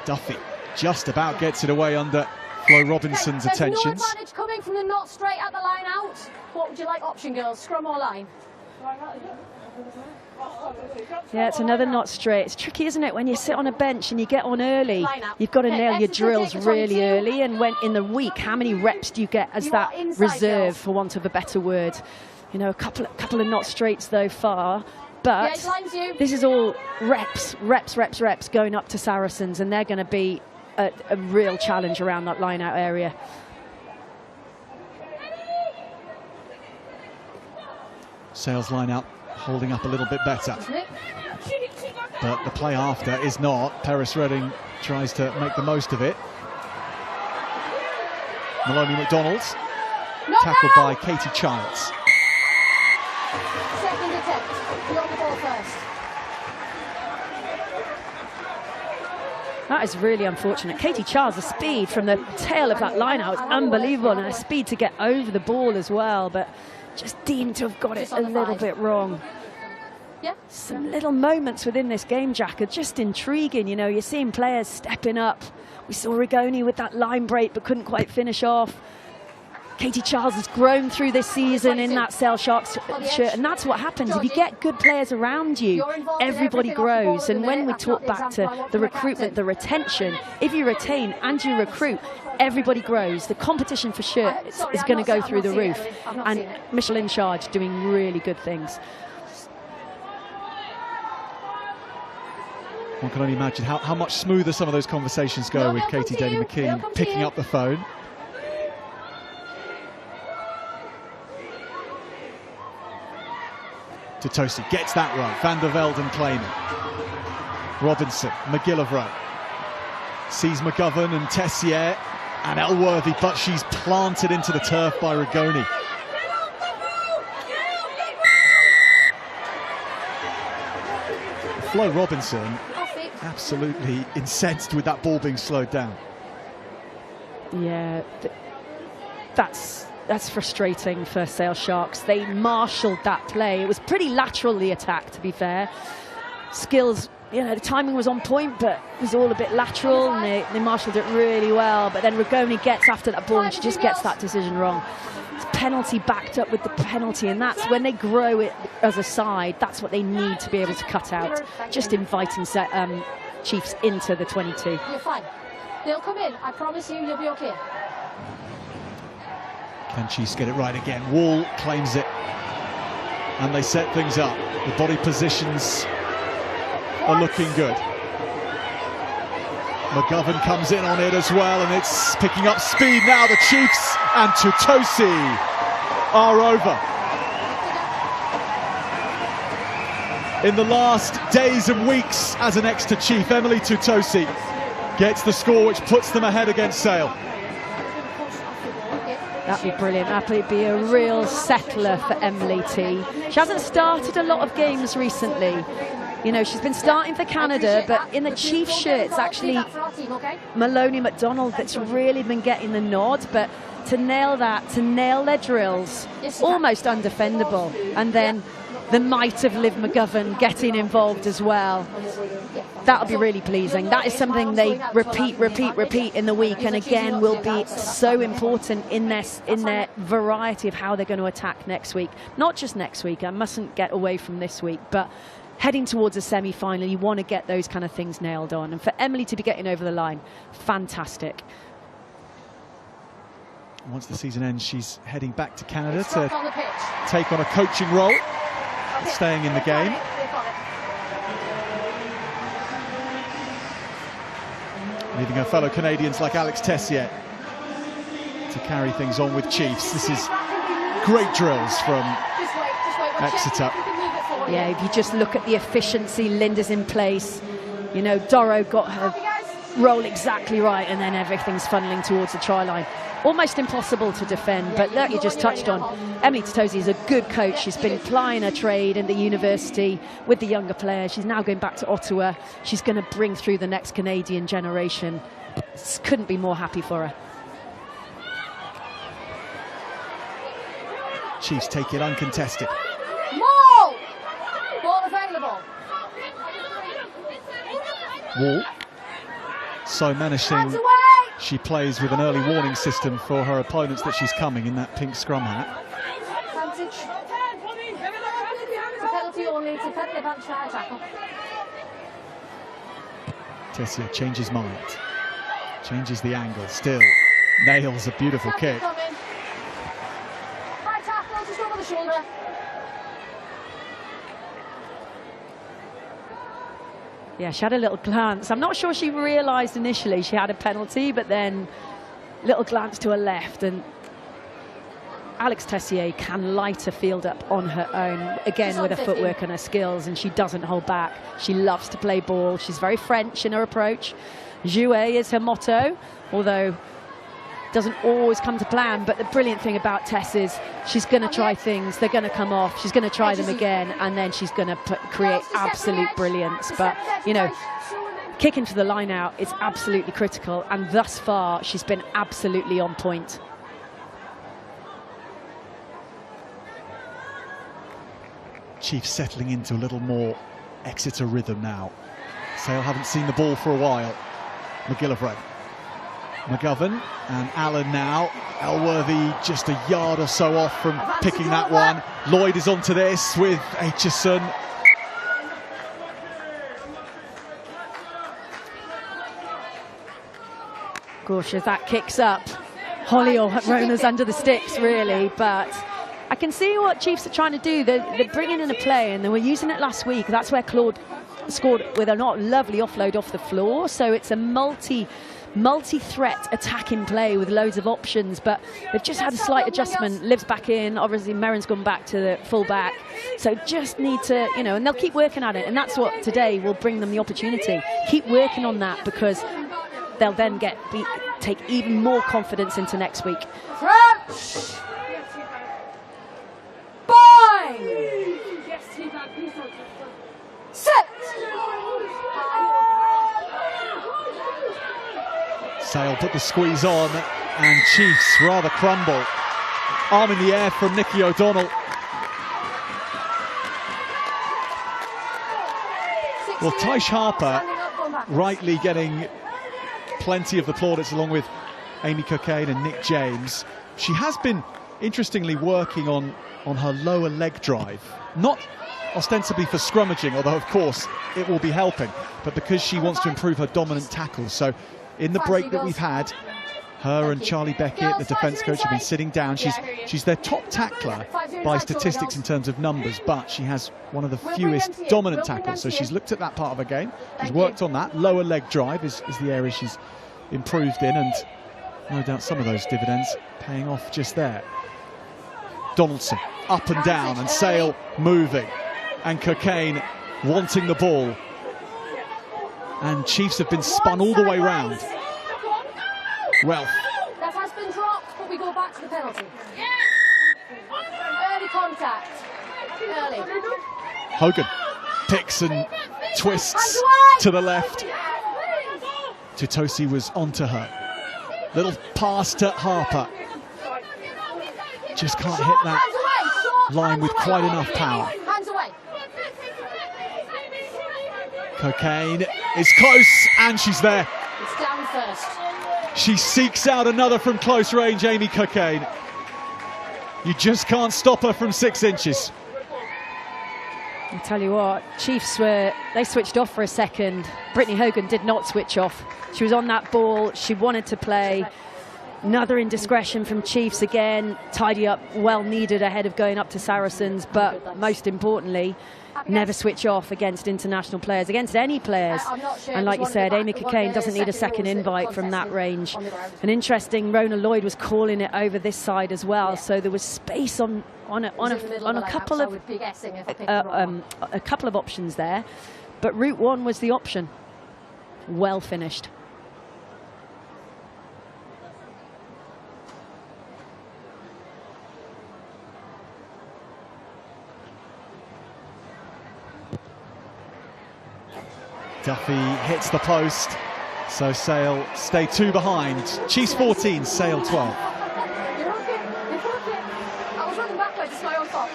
Duffy just about gets it away under Flo Robinson's There's attentions. no advantage coming from the not straight at the line out. What would you like option, girls? Scrum or line? Yeah, it's another not straight. It's tricky, isn't it, when you sit on a bench and you get on early? You've got to nail your drills really early, and when in the week, how many reps do you get as that reserve, for want of a better word? You know, a couple of not straights though far, but this is all reps going up to Saracens, and they're going to be a real challenge around that line-out area. Sales line-out holding up a little bit better. But the play after is not. Paris Redding tries to make the most of it. Maloney McDonald's tackled by Katie Childs. Second attempt. You're on the ball first. That is really unfortunate. Katie Childs, the speed from the tail of that line out was unbelievable, and her speed to get over the ball as well, but just deemed to have got it a little bit wrong. Yeah. Some little moments within this game, Jack, are just intriguing. You know, you're seeing players stepping up. We saw Rigoni with that line break but couldn't quite finish off. Katie Childs has grown through this season in that Sale Sharks shirt, and that's what happens. If you get good players around you, everybody grows. And when we talk back to the recruitment, the retention, if you retain and you recruit, everybody grows. The competition for shirt is going to go through the roof. And Michelle in charge doing really good things. One can only imagine how much smoother some of those conversations go with Katie Daly-McKean picking up the phone. Totosi gets that right. Van der Velden claiming. Robinson, McGillivray sees McGovern and Tessier and Elworthy, but she's planted into the turf by Rigoni. Flo Robinson absolutely incensed with that ball being slowed down. Yeah, that's frustrating for Sale Sharks. They marshalled that play. It was pretty lateral, the attack, to be fair. Skills, you know, the timing was on point, but it was all a bit lateral, and they marshalled it really well. But then Rigoni gets after that ball, and she just gets that decision wrong. It's penalty backed up with the penalty, and that's when they grow it as a side. That's what they need to be able to cut out. Just inviting Chiefs into the 22. You're fine. They'll come in. I promise you'll be okay. Can Chiefs get it right again? Wall claims it, and they set things up. The body positions are looking good. McGovern comes in on it as well, and it's picking up speed now. The Chiefs and Totosi are over. In the last days and weeks as an Exeter Chief, Emily Totosi gets the score which puts them ahead against Sale. That'd be brilliant. That'd be a real settler for Emily T. She hasn't started a lot of games recently. You know, she's been starting for Canada, but in the Chiefs shirt, it's actually Maloney McDonald that's really been getting the nod. But to nail that, to nail their drills, almost undefendable. And then the might of Liv McGovern getting involved as well. That'll be really pleasing. That is something they repeat in the week, and again will be so important in their variety of how they're going to attack next week. Not just next week, I mustn't get away from this week, but heading towards a semi-final, you want to get those kind of things nailed on. And for Emily to be getting over the line, fantastic. Once the season ends, she's heading back to Canada to take on a coaching role, staying in the game. Leaving her fellow Canadians like Alex Tessier to carry things on with Chiefs. This is great drills from Exeter. Yeah, if you just look at the efficiency, Linda's in place. You know, Doro got her role exactly right, and then everything's funneling towards the try line. Almost impossible to defend, but like you just touched on, Emily Totosi is a good coach. She's been plying her trade in the university with the younger players. She's now going back to Ottawa. She's going to bring through the next Canadian generation. Couldn't be more happy for her. Chiefs take it uncontested. Ball! Ball available. Wall. So menacing. Hands away! She plays with an early warning system for her opponents that she's coming in that pink scrum hat. Advantage. It's a penalty only. It's a penalty advantage for high tackle. Tessier changes mind. Changes the angle. Still nails a beautiful kick. High tackle, just over the shoulder. Yeah, she had a little glance. I'm not sure she realised initially she had a penalty, but then little glance to her left, and Alex Tessier can light a field up on her own, again with her footwork and her skills, and she doesn't hold back. She loves to play ball. She's very French in her approach. Jouer is her motto, although doesn't always come to plan. But the brilliant thing about Tess is she's going to try things, they're going to come off, she's going to try them again, and then she's going to create absolute brilliance. But, you know, kicking to the line out is absolutely critical, and thus far she's been absolutely on point. Chiefs settling into a little more Exeter rhythm now. Sale haven't seen the ball for a while. McGillivray. McGovern and Allen now. Elworthy just a yard or so off from picking that one. Lloyd is onto this with Aitchison. Gosh, as that kicks up, Holly or Rona's under the sticks, really. But I can see what Chiefs are trying to do. They're bringing in a play, and they were using it last week. That's where Claude scored with a lovely offload off the floor. So it's a multi-threat attacking play with loads of options, but they've just had a slight adjustment. Liv's back in, obviously Merrin's gone back to the full back, so just need to, you know, and they'll keep working at it, and that's what today will bring them the opportunity. Keep working on that, because they'll then take even more confidence into next week. Sale put the squeeze on, and Chiefs rather crumble. Arm in the air from Nicky O'Donnell. Well, Tysh Harper rightly getting plenty of the plaudits along with Amy Cockayne and Nick James. She has been interestingly working on her lower leg drive, not ostensibly for scrummaging, although of course it will be helping, but because she wants to improve her dominant tackles. So in the break that we've had, her and Charlie Beckett, the defence coach, have been sitting down. She's their top tackler by statistics in terms of numbers, but she has one of the fewest dominant tackles. So she's looked at that part of her game. She's worked on that. Lower leg drive is the area she's improved in, and no doubt some of those dividends paying off just there. Donaldson up and down, and Sale moving, and Cockayne wanting the ball. And Chiefs have been spun all the way round. Well, that has been dropped, but we go back to the penalty. Early contact. Early. Hogan picks and twists to the left. Tutosi was onto her. Little pass to Harper. Just can't hit that line with quite enough power. Hands away. Cockayne is close, and she's there. It's down first. She seeks out another from close range, Amy Cockayne. You just can't stop her from 6 inches. I'll tell you what, Chiefs they switched off for a second. Brittany Hogan did not switch off. She was on that ball, she wanted to play. Another indiscretion from Chiefs again, tidy up, well needed ahead of going up to Saracens, but most importantly, never switch off against international players, against any players. And like you said, Amy Cockayne doesn't need a second invite from that range. And interesting, Rona Lloyd was calling it over this side as well, so there was space on a couple of options there, but route one was the option. Well finished. Duffy hits the post, so Sale stay 2 behind. Chiefs 14, Sale 12. I was running backwards. It's my own fault.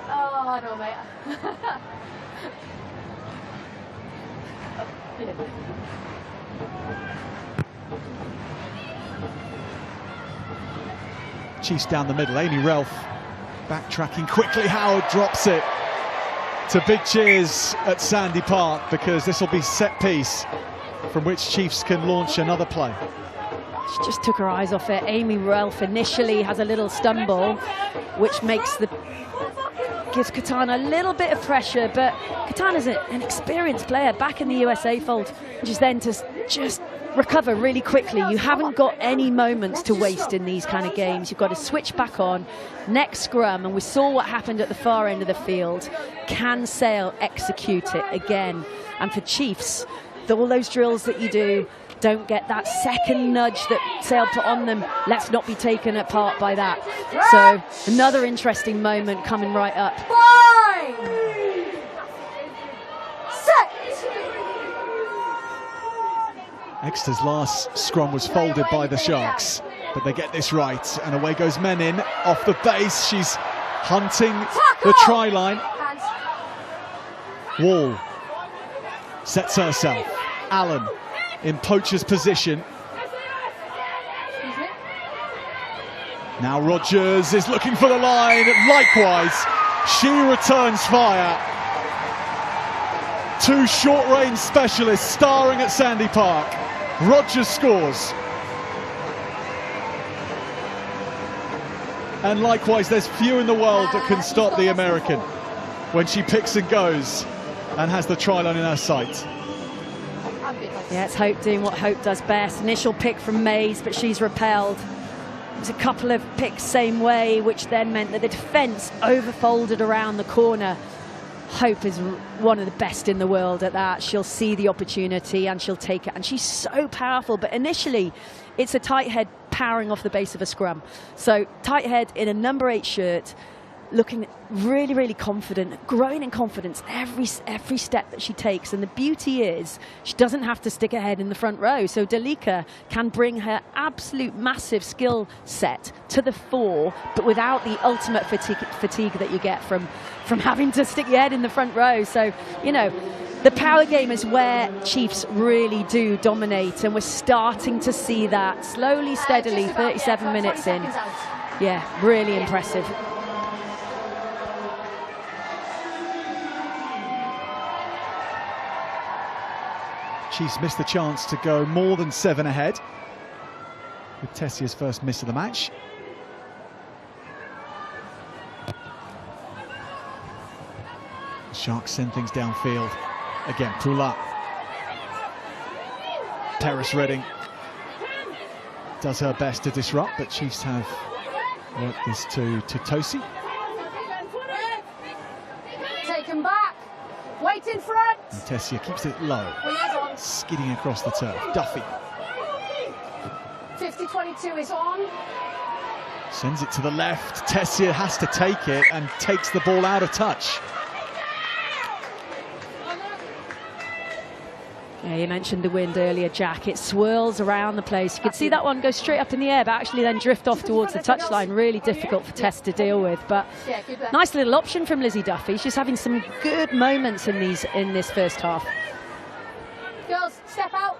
Oh, no, mate. Chiefs down the middle. Amy Ralph backtracking quickly. Howard drops it to big cheers at Sandy Park, because this will be set piece from which Chiefs can launch another play. She just took her eyes off it. Amy Ralph initially has a little stumble, which gives Katana a little bit of pressure, but Katana's an experienced player back in the USA fold, which is then to just recover really quickly. You haven't got any moments to waste in these kind of games. You've got to switch back on. Next scrum, and we saw what happened at the far end of the field. Can Sale execute it again? And for Chiefs, all those drills that you do, don't get that second nudge that Sale put on them. Let's not be taken apart by that. So another interesting moment coming right up. 5, 6. Exeter's last scrum was folded by the Sharks, but they get this right, and away goes Menin off the base. She's hunting the try line. Wall sets herself. Allen in poacher's position. Now Rogers is looking for the line. Likewise, she returns fire. Two short-range specialists starring at Sandy Park. Rogers scores. And likewise, there's few in the world that can stop the American when she picks and goes and has the try line in her sight. Yeah, it's Hope doing what Hope does best. Initial pick from Mays, but she's repelled. There's a couple of picks same way, which then meant that the defence overfolded around the corner. Hope is one of the best in the world at that. She'll see the opportunity and she'll take it. And she's so powerful. But initially, it's a tight head powering off the base of a scrum. So tight head in a number 8 shirt, looking really, really confident, growing in confidence every step that she takes. And the beauty is she doesn't have to stick her head in the front row. So Dalika can bring her absolute massive skill set to the fore, but without the ultimate fatigue that you get from having to stick your head in the front row. So, you know, the power game is where Chiefs really do dominate, and we're starting to see that slowly, steadily, 37 minutes in. Yeah, really impressive. Chiefs missed the chance to go more than 7 ahead with Tessia's first miss of the match. The Sharks send things downfield. Again, Poulard. Paris Redding does her best to disrupt, but Chiefs have worked this to Tosi. Take him back. Wait in front. And Tessia keeps it low, skidding across the turf. Duffy 50-22 is on. sends it to the left. Tessia has to take it and takes the ball out of touch. Yeah, you mentioned the wind earlier, Jack. It swirls around the place. You could see that one go straight up in the air, but actually then drift off towards the touchline. Really difficult for Tess to deal with. But nice little option from Lizzie Duffy. She's having some good moments in this first half. Girls, step out.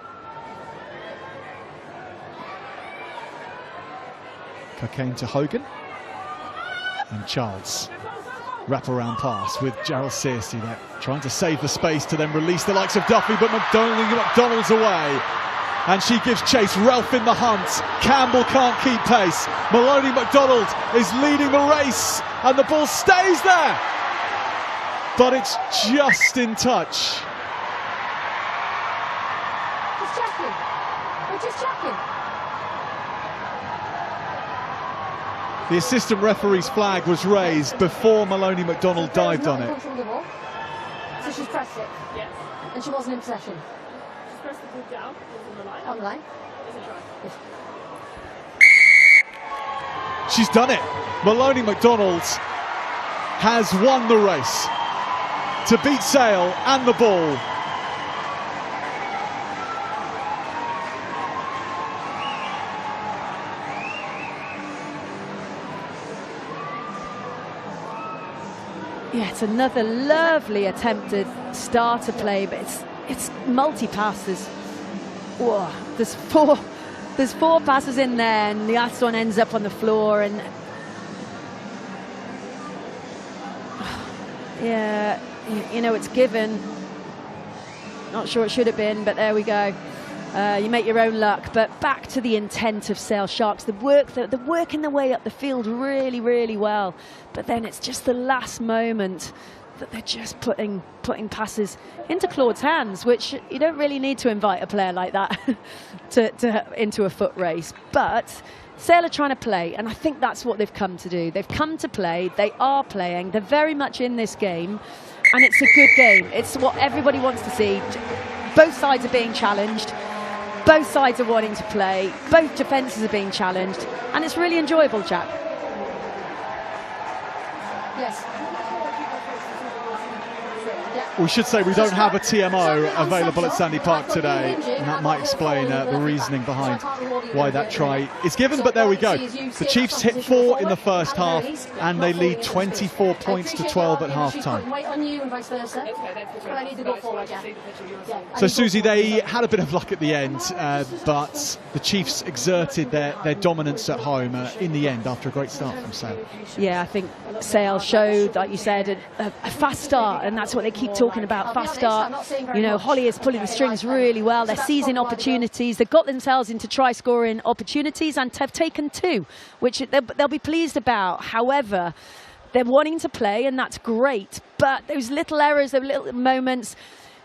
Cocaine to Hogan. And Charles. Wrap-around pass with Gerald Searcy there, trying to save the space to then release the likes of Duffy, but McDonald's away. And she gives chase. Ralph in the hunt. Campbell can't keep pace. Maloney McDonald is leading the race, and the ball stays there. But it's just in touch. Just checking. We're just checking. The assistant referee's flag was raised before Maloney McDonald dived on it. So she's pressed it? Yes. And she wasn't in possession? She's pressed the ball down, on the line. On the line? Is it right? Yes. She's done it. Maloney McDonald has won the race to beat Sale and the ball. Yeah, it's another lovely attempted starter play, but it's multi-passes. Whoa, there's four passes in there, and the last one ends up on the floor, and yeah, you know, it's given. Not sure it should have been, but there we go. You make your own luck. But back to the intent of Sale Sharks. They're working their way up the field really, really well. But then it's just the last moment that they're just putting passes into Claude's hands, which you don't really need to invite a player like that into a foot race. But Sale are trying to play, and I think that's what they've come to do. They've come to play. They are playing. They're very much in this game, and it's a good game. It's what everybody wants to see. Both sides are being challenged. Both sides are wanting to play. Both defences are being challenged, and it's really enjoyable, Jack. Yes. We should say we don't have a TMO available at Sandy Park today, and that might explain the reasoning behind why that try is given, but there we go. The Chiefs hit 4 in the first half, and they lead 24 points to 12 at half-time. Wait on you and vice versa. I need to go forward, yeah. So, Susie, they had a bit of luck at the end, but the Chiefs exerted their dominance at home in the end after a great start from Sale. Yeah, I think Sale showed, like you said, a fast start, and that's what they keep talking about, fast start. You know, Holly is pulling the strings really well. They're seizing opportunities. They've got themselves into try-scoring opportunities and have taken 2, which they'll be pleased about. However, they're wanting to play, and that's great. But those little errors, those little moments.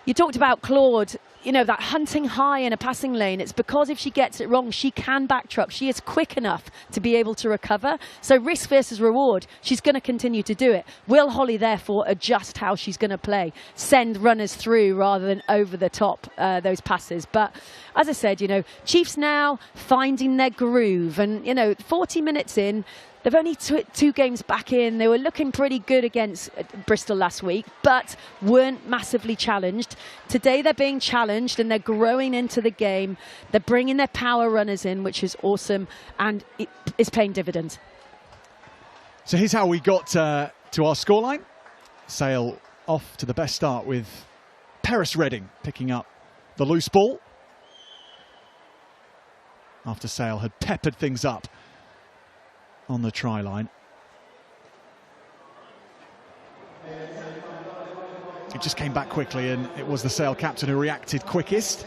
You talked about Claude, you know, that hunting high in a passing lane. It's because if she gets it wrong, she can backtrack. She is quick enough to be able to recover. So risk versus reward, she's going to continue to do it. Will Holly, therefore, adjust how she's going to play? Send runners through rather than over the top, those passes. But as I said, you know, Chiefs now finding their groove. And, you know, 40 minutes in, they've only 2 games back in. They were looking pretty good against Bristol last week, but weren't massively challenged. Today they're being challenged and they're growing into the game. They're bringing their power runners in, which is awesome, and it is paying dividends. So here's how we got to our scoreline. Sale off to the best start with Paris Redding picking up the loose ball after Sale had peppered things up on the try line. It just came back quickly, and it was the Sale captain who reacted quickest.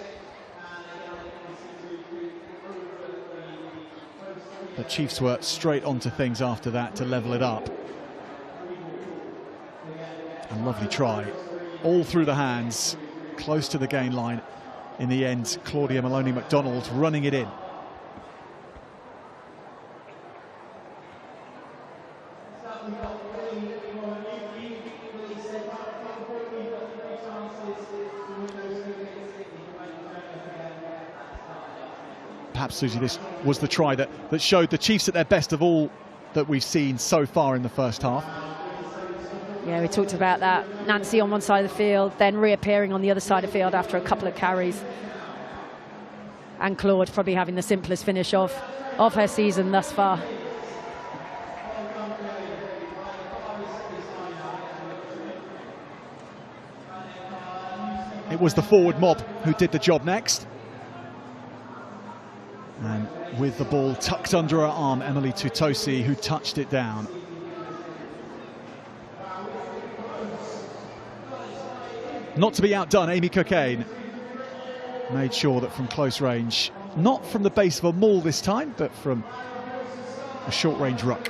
The Chiefs were straight onto things after that to level it up. A lovely try, all through the hands, close to the gain line. In the end, Claudia Maloney-McDonald running it in. Perhaps, Susie, this was the try that showed the Chiefs at their best of all that we've seen so far in the first half. Yeah, we talked about that. Nancy on one side of the field, then reappearing on the other side of the field after a couple of carries. And Claude probably having the simplest finish of her season thus far. It was the forward mob who did the job next. And with the ball tucked under her arm, Emily Tutosi, who touched it down. Not to be outdone, Amy Cockayne made sure that from close range, not from the base of a maul this time, but from a short-range ruck.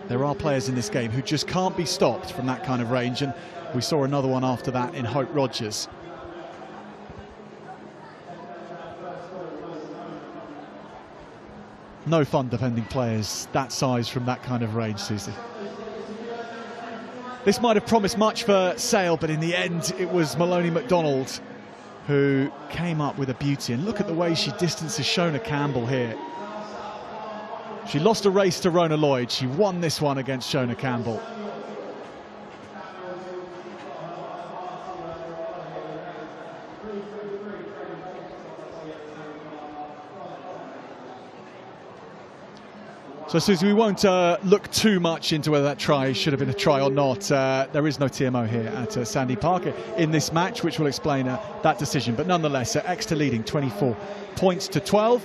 There are players in this game who just can't be stopped from that kind of range, and we saw another one after that in Hope Rogers. No fun defending players that size from that kind of range, Susie. This might have promised much for Sale, but in the end it was Maloney-McDonald who came up with a beauty. And look at the way she distances Shona Campbell here. She lost a race to Rona Lloyd. She won this one against Shona Campbell. So, Susie, we won't look too much into whether that try should have been a try or not. There is no TMO here at Sandy Park in this match, which will explain that decision. But nonetheless, Exeter leading 24 points to 12.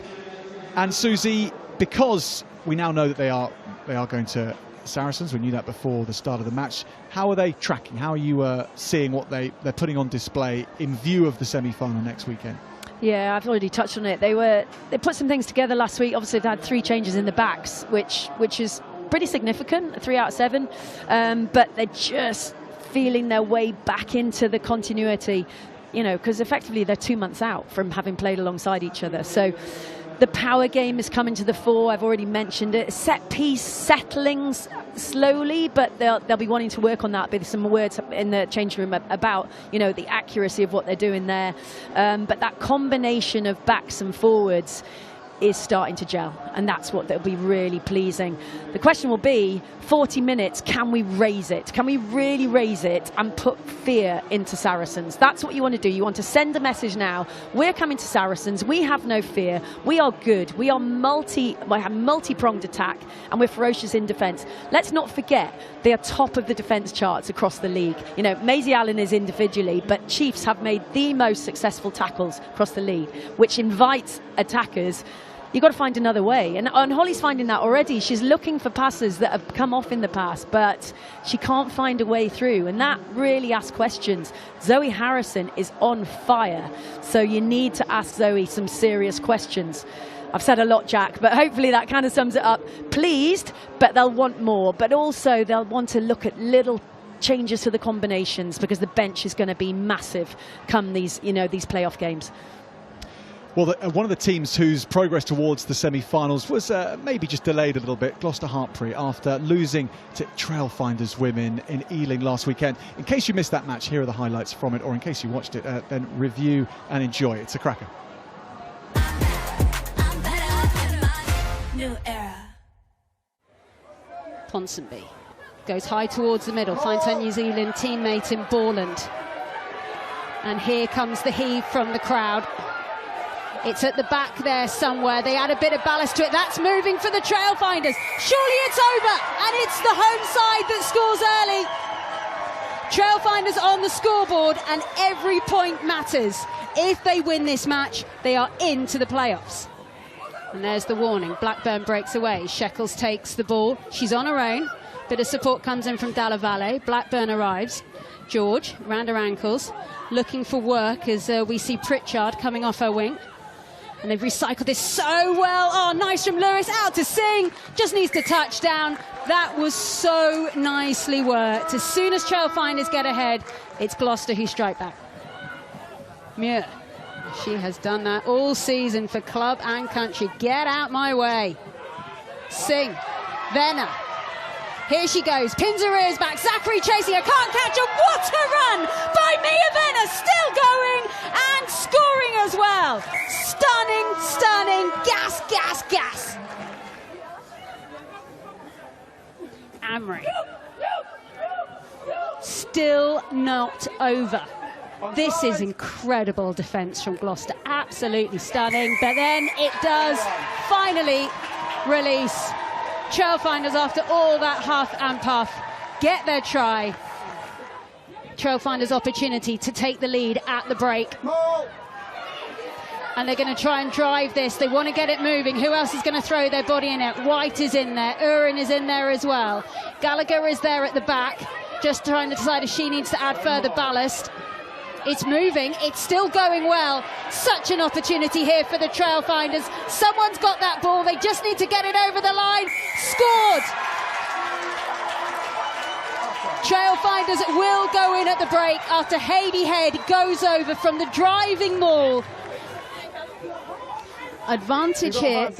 And Susie, because we now know that they are going to Saracens, we knew that before the start of the match. How are they tracking? How are you seeing what they're putting on display in view of the semi-final next weekend? Yeah, I've already touched on it. They put some things together last week. Obviously, they've had 3 changes in the backs, which is pretty significant, 3 out of 7. But they're just feeling their way back into the continuity, you know, because effectively they're 2 months out from having played alongside each other. So the power game is coming to the fore. I've already mentioned it. Set piece settling slowly, but they'll be wanting to work on that. There's some words in the change room about, you know, the accuracy of what they're doing there. But that combination of backs and forwards is starting to gel, and that's what will be really pleasing. The question will be, 40 minutes, can we raise it? Can we really raise it and put fear into Saracens? That's what you want to do. You want to send a message now. We're coming to Saracens. We have no fear. We are good. We have multi-pronged attack, and we're ferocious in defence. Let's not forget, they are top of the defence charts across the league. You know, Maisie Allen is individually, but Chiefs have made the most successful tackles across the league, which invites attackers. You've got to find another way. And Holly's finding that already. She's looking for passes that have come off in the past, but she can't find a way through. And that really asks questions. Zoe Harrison is on fire. So you need to ask Zoe some serious questions. I've said a lot, Jack, but hopefully that kind of sums it up. Pleased, but they'll want more. But also they'll want to look at little changes to the combinations, because the bench is going to be massive come these playoff games. Well, one of the teams whose progress towards the semi-finals was maybe just delayed a little bit, Gloucester Hartpury, after losing to Trailfinders Women in Ealing last weekend. In case you missed that match, here are the highlights from it, or in case you watched it, then review and enjoy. It's a cracker. New era. Ponsonby goes high towards the middle, finds her New Zealand teammate in Borland. And here comes the heave from the crowd. It's at the back there somewhere. They add a bit of ballast to it. That's moving for the Trailfinders. Surely it's over, and it's the home side that scores early. Trailfinders on the scoreboard, and every point matters. If they win this match, they are into the playoffs. And there's the warning. Blackburn breaks away. Sheckles takes the ball. She's on her own. Bit of support comes in from Dalla Valle. Blackburn arrives. George, round her ankles, looking for work as we see Pritchard coming off her wing. And they've recycled this so well. Oh, nice from Lewis, out to Singh. Just needs to touch down. That was so nicely worked. As soon as Trailfinders get ahead, it's Gloucester who strike back. Muir, she has done that all season for club and country. Get out my way. Singh, Venner. Here she goes, pins her ears back, Zachary chasing her, can't catch her, what a run by Mia Venner, still going and scoring as well. Stunning, stunning, gas, gas, gas. Amory. Still not over. This is incredible defence from Gloucester, absolutely stunning, but then it does finally release. Trailfinders, after all that huff and puff, get their try. Trailfinders' opportunity to take the lead at the break. And they're going to try and drive this. They want to get it moving. Who else is going to throw their body in it? White is in there. Urin is in there as well. Gallagher is there at the back, just trying to decide if she needs to add further ballast. It's moving, it's still going well. Such an opportunity here for the Trailfinders. Someone's got that ball, they just need to get it over the line. Scored! Trailfinders will go in at the break after Hayley Head goes over from the driving maul. Advantage here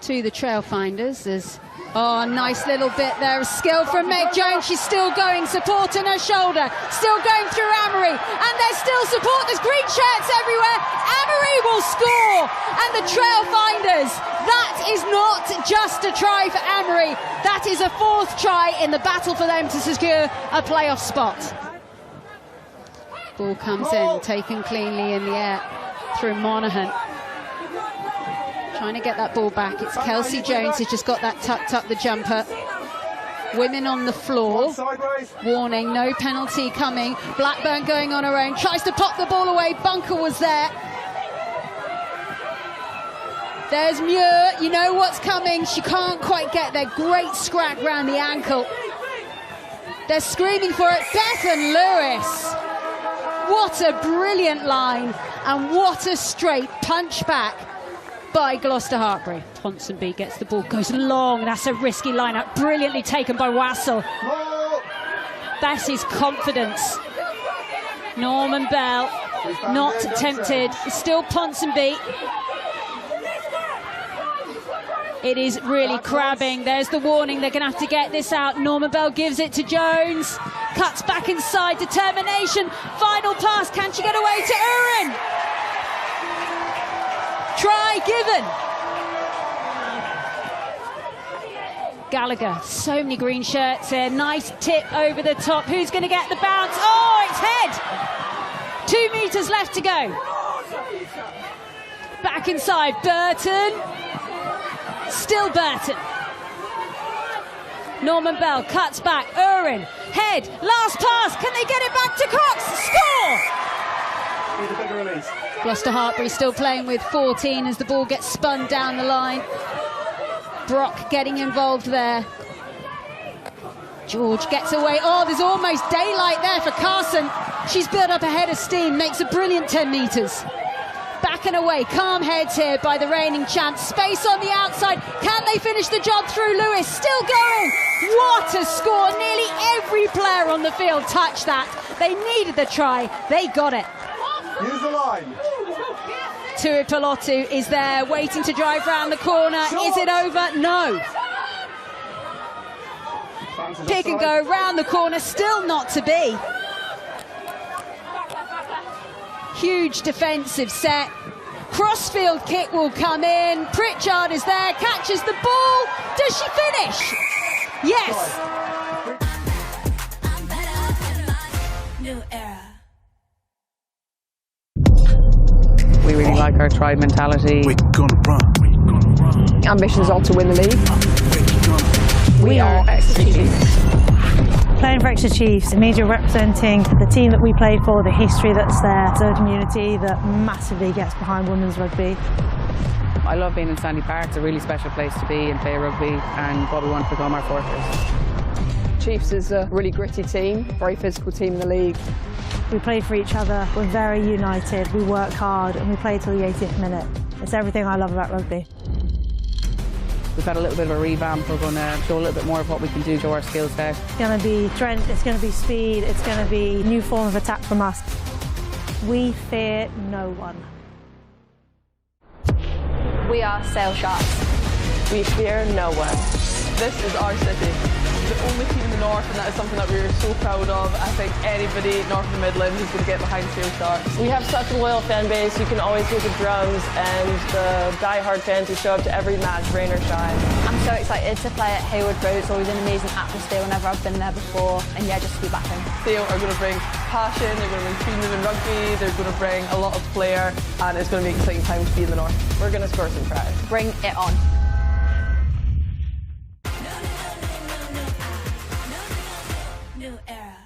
to the Trailfinders as... Oh, nice little bit there of skill from Meg Jones. She's still going, support on her shoulder. Still going through Amory. And there's still support. There's green shirts everywhere. Amory will score. And the Trailfinders, that is not just a try for Amory. That is a 4th try in the battle for them to secure a playoff spot. Ball comes in, taken cleanly in the air through Monaghan. trying to get that ball back. It's Kelsey Jones who's just got that tucked up the jumper. Women on the floor. Warning, no penalty coming. Blackburn going on her own, tries to pop the ball away. Bunker was there. There's Muir, you know what's coming. She can't quite get there. Great scrap round the ankle. They're screaming for it. Bethan Lewis. What a brilliant line, and what a straight punch back by Gloucester Hartbury. Ponsonby gets the ball, goes long. That's a risky lineup, brilliantly taken by Wassell. Bessie's confidence. Norman Bell, not tempted. It's still Ponsonby. It is really crabbing. There's the warning. They're going to have to get this out. Norman Bell gives it to Jones. Cuts back inside. Determination. Final pass. Can she get away to Urin? Try given. Gallagher. So many green shirts here. Nice tip over the top. Who's going to get the bounce? Oh, it's head. 2 meters left to go. Back inside. Burton. Still Burton. Norman Bell cuts back. Urin. Head. Last pass. Can they get it back to Cox? Score! Gloucester Hartbury still playing with 14 as the ball gets spun down the line. Brock getting involved there. George gets away. Oh, there's almost daylight there for Carson. She's built up a head of steam. Makes a brilliant 10 metres. Back and away, calm heads here by the reigning champs. Space on the outside. Can they finish the job through Lewis? Still going. What a score. Nearly every player on the field touched that. They needed the try. They got it. Use the line. Tuipulotu is there, waiting to drive round the corner. Is it over? No. Pick and go round the corner. Still not to be. Huge defensive set. Crossfield kick will come in. Pritchard is there, catches the ball. Does she finish? Yes. I'm better in my new era. We really like our tribe mentality. We're gonna run. Ambition is all to win the league. We are Exeter Chiefs. Playing for Exeter Chiefs, it means you're representing the team that we played for, the history that's there. It's a community that massively gets behind women's rugby. I love being in Sandy Park. It's a really special place to be and play rugby, and what we want to become our fortress. Chiefs is a really gritty team, very physical team in the league. We play for each other, we're very united, we work hard, and we play till the 80th minute. It's everything I love about rugby. We've had a little bit of a revamp. We're going to show a little bit more of what we can do to our skill set. It's going to be strength, it's going to be speed, it's going to be a new form of attack from us. We fear no one. We are Sail Sharks. We fear no one. This is our city. The only team in the north, and that is something that we're so proud of. I think anybody north of the Midlands is going to get behind Sail Sharks. We have such a loyal fan base. You can always hear the drums and the die-hard fans who show up to every match, rain or shine. I'm so excited to play at Hayward Road. It's always an amazing atmosphere whenever I've been there before, and yeah, just to be back home. Sail are going to bring passion, they're going to bring freedom in rugby, they're going to bring a lot of flair, and it's going to be an exciting time to be in the north. We're going to score some tries. Bring it on. New era.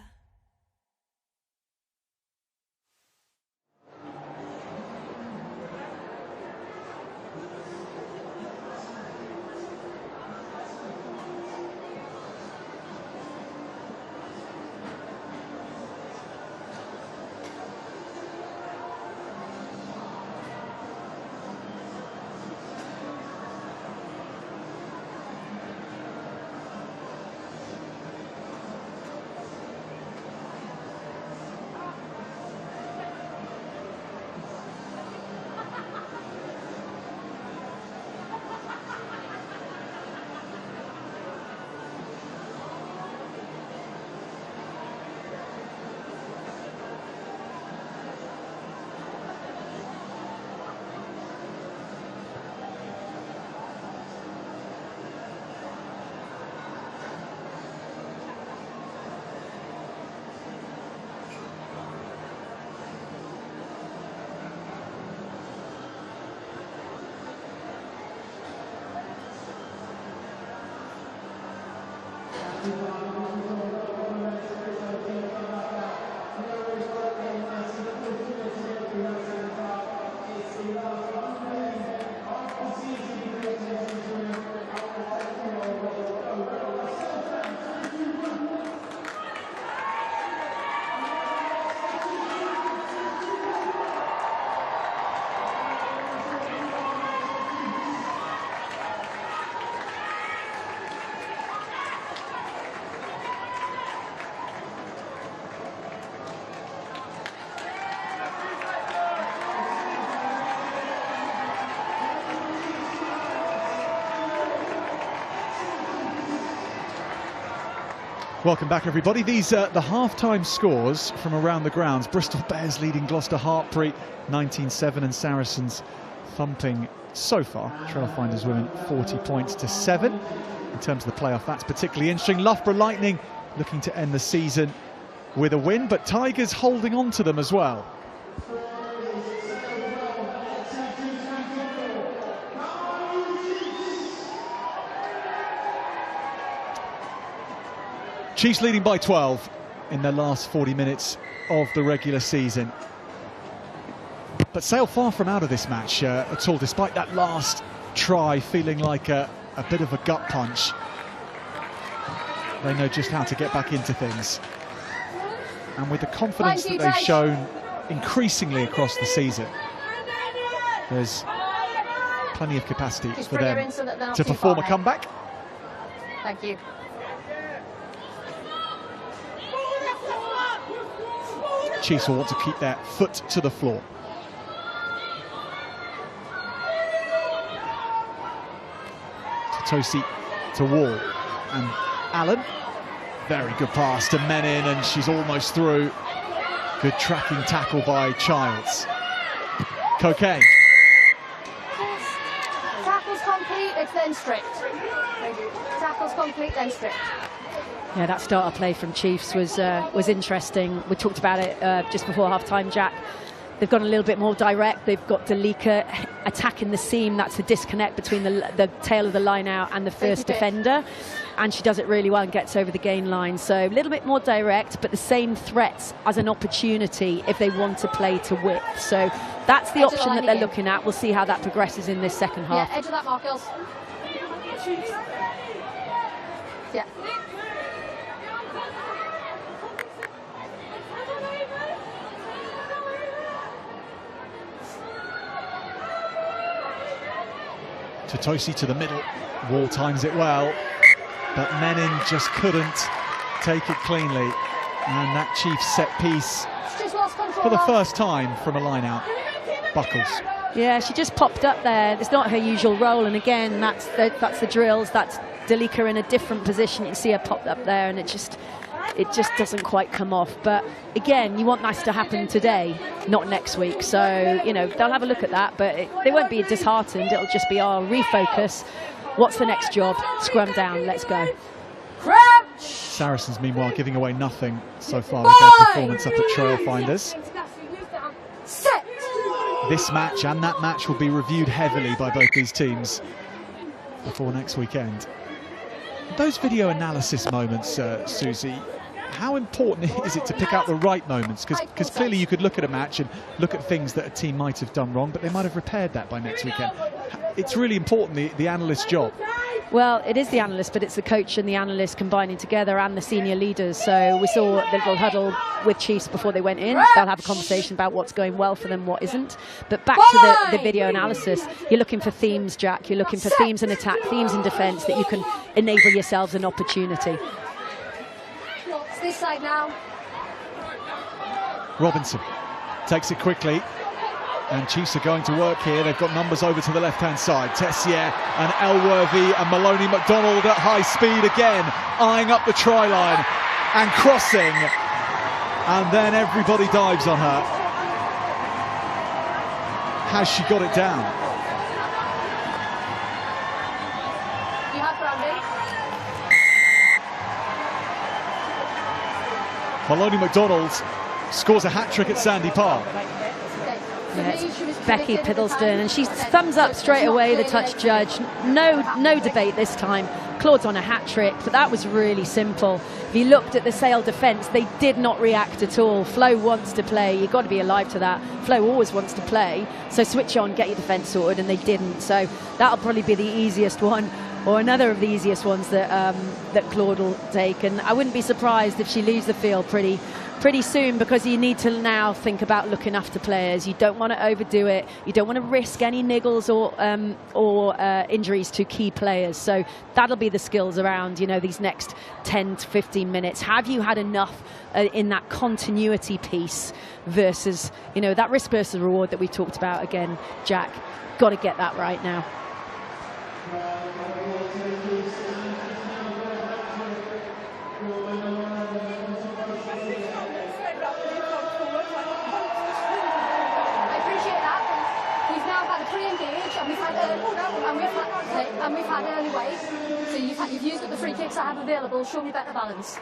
Welcome back, everybody. These are the half-time scores from around the grounds. Bristol Bears leading Gloucester Hartpury 19-7, and Saracens thumping so far Trailfinders women 40 points to 7. In terms of the playoff, that's particularly interesting. Loughborough Lightning looking to end the season with a win, but Tigers holding on to them as well. Chiefs leading by 12 in their last 40 minutes of the regular season. But Sale far from out of this match at all, despite that last try feeling like a bit of a gut punch. They know just how to get back into things. And with the confidence that they've shown increasingly across the season, there's plenty of capacity for them to perform a comeback. Thank you. Chiefs will want to keep their foot to the floor. Tosi to Wall, and Allen, very good pass to Menin, and she's almost through. Good tracking tackle by Childs. Cocaine. Tackle's complete, it's then stripped. Tackle's complete, then stripped. Yeah, that starter play from Chiefs was interesting. We talked about it just before half-time, Jack. They've gone a little bit more direct. They've got Delika attacking the seam. That's the disconnect between the tail of the line out and the first defender. And she does it really well and gets over the gain line. So a little bit more direct, but the same threats as an opportunity if they want to play to width. So that's the option that they're looking at. We'll see how that progresses in this second half. Yeah, edge of that mark, girls. Yeah. Totosi to the middle. Wall times it well, but Menin just couldn't take it cleanly. And that Chiefs set piece for the first time from a line out buckles. Yeah, she just popped up there. It's not her usual role, and again, that's the drills. That's Delika in a different position. You can see her popped up there, and it just doesn't quite come off. But again, you want that to happen today, not next week. So, you know, they'll have a look at that, but they won't be disheartened. It'll just be our refocus. What's the next job? Scrum down, let's go. Crouch! Saracens, meanwhile, giving away nothing so far with their performance up at Trailfinders. Set! This match and that match will be reviewed heavily by both these teams before next weekend. Those video analysis moments, Susie, how important is it to pick out the right moments? Because clearly you could look at a match and look at things that a team might have done wrong, but they might have repaired that by next weekend. It's really important, the analyst's job. Well, it is the analyst, but it's the coach and the analyst combining together, and the senior leaders. So we saw the little huddle with Chiefs before they went in. They'll have a conversation about what's going well for them, what isn't. But back to the video analysis, you're looking for themes, Jack. You're looking for themes in attack, themes in defence, that you can enable yourselves an opportunity. It's this side now. Robinson takes it quickly. And Chiefs are going to work here. They've got numbers over to the left-hand side. Tessier and Elworthy and Maloney McDonald at high speed again, eyeing up the try line and crossing. And then everybody dives on her. Has she got it down? You have Brandy. Maloney McDonald scores a hat-trick at Sandy Park. Yeah, it's Becky Piddleston, and she thumbs up straight away, the touch judge. No debate this time. Claude's on a hat-trick, but that was really simple. If you looked at the Sale defence, they did not react at all. Flo wants to play. You've got to be alive to that. Flo always wants to play. So switch on, get your defence sorted, and they didn't. So that'll probably be the easiest one, or another of the easiest ones that Claude will take. And I wouldn't be surprised if she leaves the field pretty soon, because you need to now think about looking after players. You don't want to overdo it. You don't want to risk any niggles or injuries to key players. So that'll be the skills around, you know, these next 10 to 15 minutes. Have you had enough in that continuity piece versus, you know, that risk versus reward that we talked about again, Jack? Got to get that right now. we've had early weight, so you've used up the free kicks I have available. Show me better balance.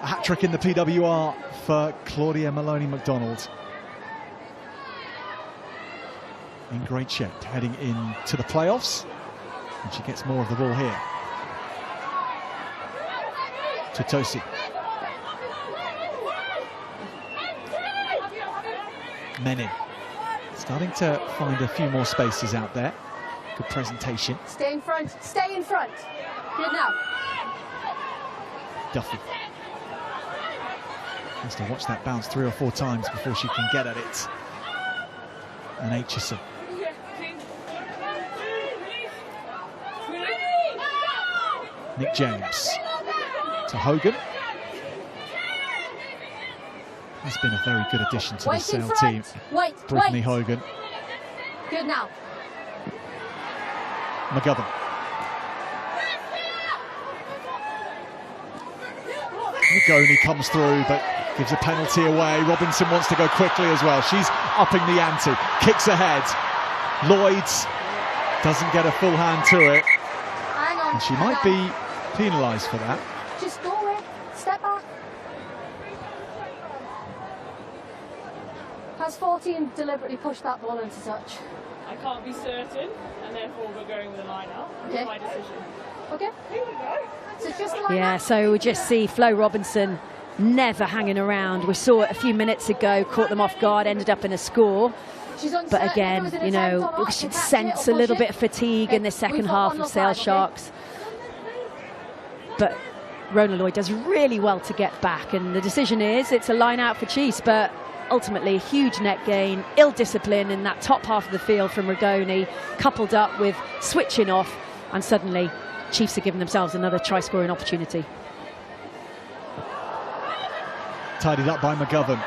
A hat-trick in the PWR for Claudia Maloney-MacDonald. In great shape, heading into the playoffs. And she gets more of the ball here. Totosi. Menin. Starting to find a few more spaces out there. Good presentation. Stay in front. Stay in front. Good now. Duffy. Has to watch that bounce 3 or 4 times before she can get at it. And Aitchison. Nick James to Hogan. Has been a very good addition to the Sale team. Brittany Hogan. Good now. McGovern. Magoni comes through but gives a penalty away. Robinson wants to go quickly as well. She's upping the ante. Kicks ahead. Lloyds doesn't get a full hand to it. Hang on. And she might be penalised for that. Just go away. Step back. Has 14 deliberately pushed that ball into touch? I can't be certain, and therefore we're going with a line out. Okay. My decision. Okay. So it's just a line Yeah, out. so we just see Flo Robinson never hanging around. We saw it a few minutes ago, caught them off guard, ended up in a score. But again, you know, we should sense a little bit of fatigue in the second half of Sale Sharks. But Rona Lloyd does really well to get back, and the decision is it's a line out for Chiefs, but ultimately a huge net gain, ill discipline in that top half of the field from Rigoni, coupled up with switching off, and suddenly Chiefs are giving themselves another try-scoring opportunity. Tidied up by McGovern.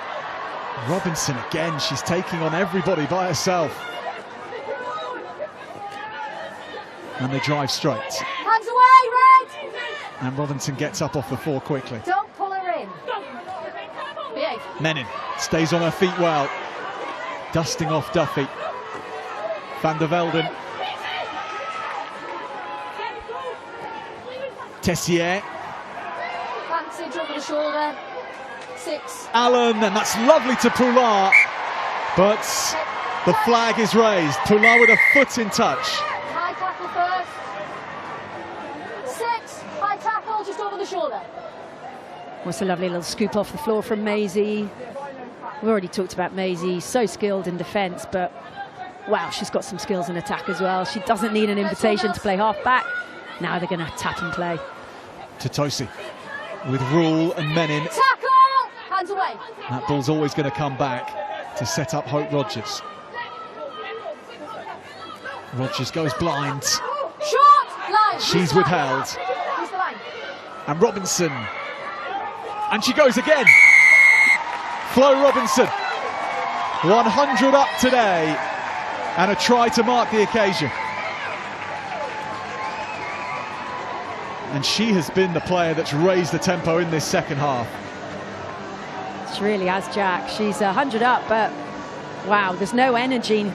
Robinson again, she's taking on everybody by herself. And they drive straight. Hands away, Red! And Robinson gets up off the 4 quickly. Don't pull her in. Behave. Menin stays on her feet well. Dusting off Duffy. Van der Velden. Tessier. Passage over the shoulder. 6. Allen, and that's lovely to Poulard. But the flag is raised. Poulard with a foot in touch. High tackle first. 6. High tackle just over the shoulder. What's a lovely little scoop off the floor from Maisie. We've already talked about Maisie, so skilled in defence, but wow, she's got some skills in attack as well. She doesn't need an invitation to play half back. Now they're going to tap and play. Totosi with Rule and Menin. Tackle! Hands away. That ball's always going to come back to set up Hope Rogers. Rogers goes blind. Short line. She's withheld. Who's the line? And Robinson. And she goes again. Flo Robinson. 100 up today. And a try to mark the occasion. And she has been the player that's raised the tempo in this second half. She really has, Jack. She's 100 up, but wow, there's no energy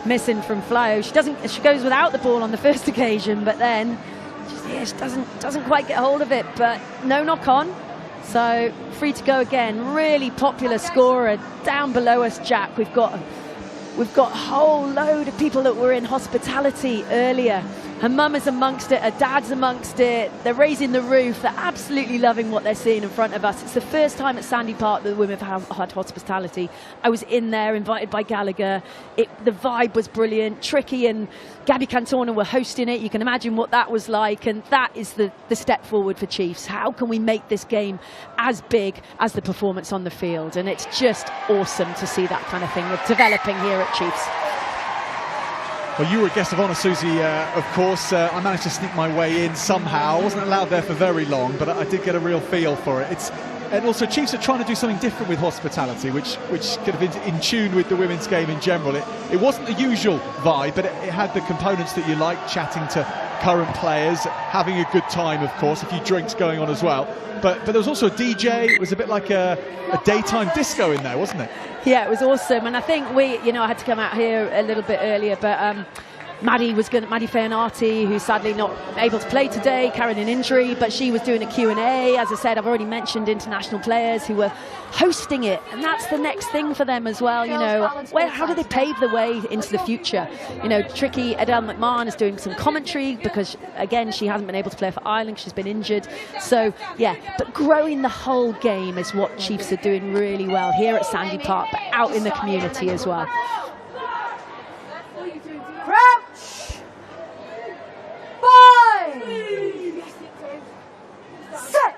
missing from Flo. She goes without the ball on the first occasion, but then she doesn't quite get hold of it. But no knock on, so free to go again. Really popular scorer down below us, Jack. We've got a whole load of people that were in hospitality earlier. Her mum is amongst it, her dad's amongst it. They're raising the roof. They're absolutely loving what they're seeing in front of us. It's the first time at Sandy Park that the women have had hospitality. I was in there, invited by Gallagher. The vibe was brilliant. Tricky and Gabby Cantona were hosting it. You can imagine what that was like. And that is the step forward for Chiefs. How can we make this game as big as the performance on the field? And it's just awesome to see that kind of thing developing here at Chiefs. Well, you were a guest of honour, Susie, of course. I managed to sneak my way in somehow. I wasn't allowed there for very long, but I did get a real feel for it. And also, Chiefs are trying to do something different with hospitality, which could have been in tune with the women's game in general. It wasn't the usual vibe, but it had the components that you like, chatting to current players, having a good time, of course, a few drinks going on as well. But there was also a DJ. It was a bit like a daytime disco in there, wasn't it? Yeah, it was awesome. And I think I had to come out here a little bit earlier, but Maddie Feanati, who's sadly not able to play today, carrying an injury, but she was doing a Q&A. As I said, I've already mentioned international players who were hosting it, and that's the next thing for them as well. You know, how do they pave the way into the future? You know, Tricky Adele McMahon is doing some commentary because, again, she hasn't been able to play for Ireland. She's been injured. So, yeah, but growing the whole game is what Chiefs are doing really well here at Sandy Park, but out in the community as well. Crouch! 5! Set!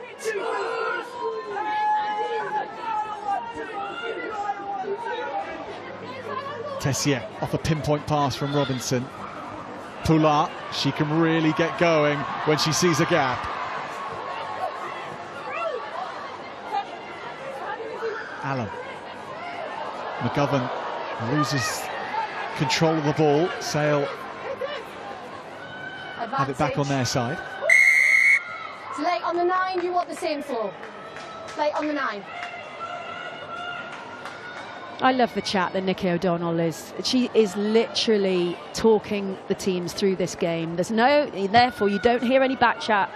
Tessier off a pinpoint pass from Robinson. Poulard, she can really get going when she sees a gap. Allen. McGovern loses control of the ball. Sale have it back on their side. It's late on the 9, you want the same floor. Late on the 9. I love the chat that Nikki O'Donnell is. She is literally talking the teams through this game. Therefore you don't hear any back chat.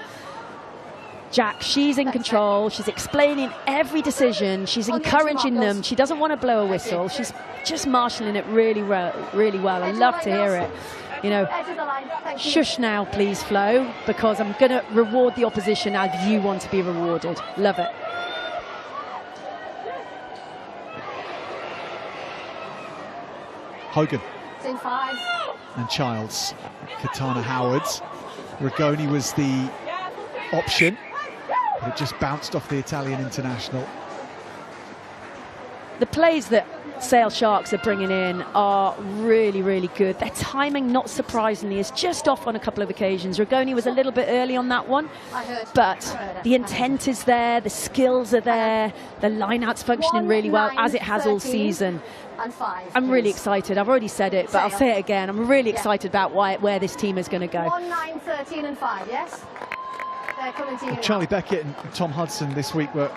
Jack, she's in control. She's explaining every decision. She's encouraging them. She doesn't want to blow a whistle. She's just marshalling it really well. I love to hear it. You know, shush now, please, Flo, because I'm going to reward the opposition as you want to be rewarded. Love it. Hogan. In 5. And Childs. Katana Howards. Rigoni was the option, but it just bounced off the Italian international. The plays that Sale Sharks are bringing in are really, really good. Their timing, not surprisingly, is just off on a couple of occasions. Rigoni was a little bit early on that one, but the intent is there, the skills are there, the line-out's functioning really well, as it has all season. I'm really excited. I've already said it, but I'll say it again. I'm really excited about where this team is going to go. 1, 9, 13 and 5, yes? They're coming to you. Charlie Beckett and Tom Hudson this week were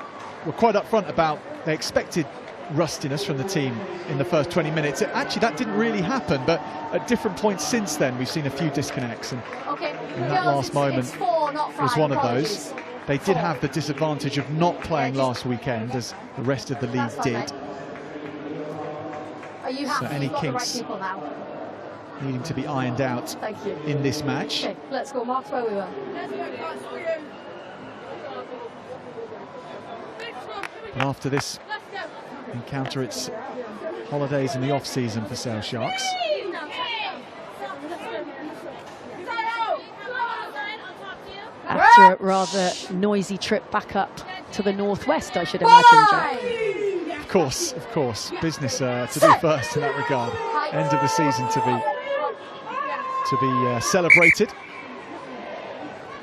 quite upfront about they expected rustiness from the team in the first 20 minutes. Actually, that didn't really happen, but at different points since then, we've seen a few disconnects, and in that last moment was one of those. They did have the disadvantage of not playing last weekend, as the rest of the league did. So any kinks needing to be ironed out in this match. Okay, let's go, Mark, where we were. But after this encounter, it's holidays in the off-season for Sale Sharks. After a rather noisy trip back up to the northwest, I should imagine, Jack. Of course. Business to do first in that regard. End of the season to be celebrated.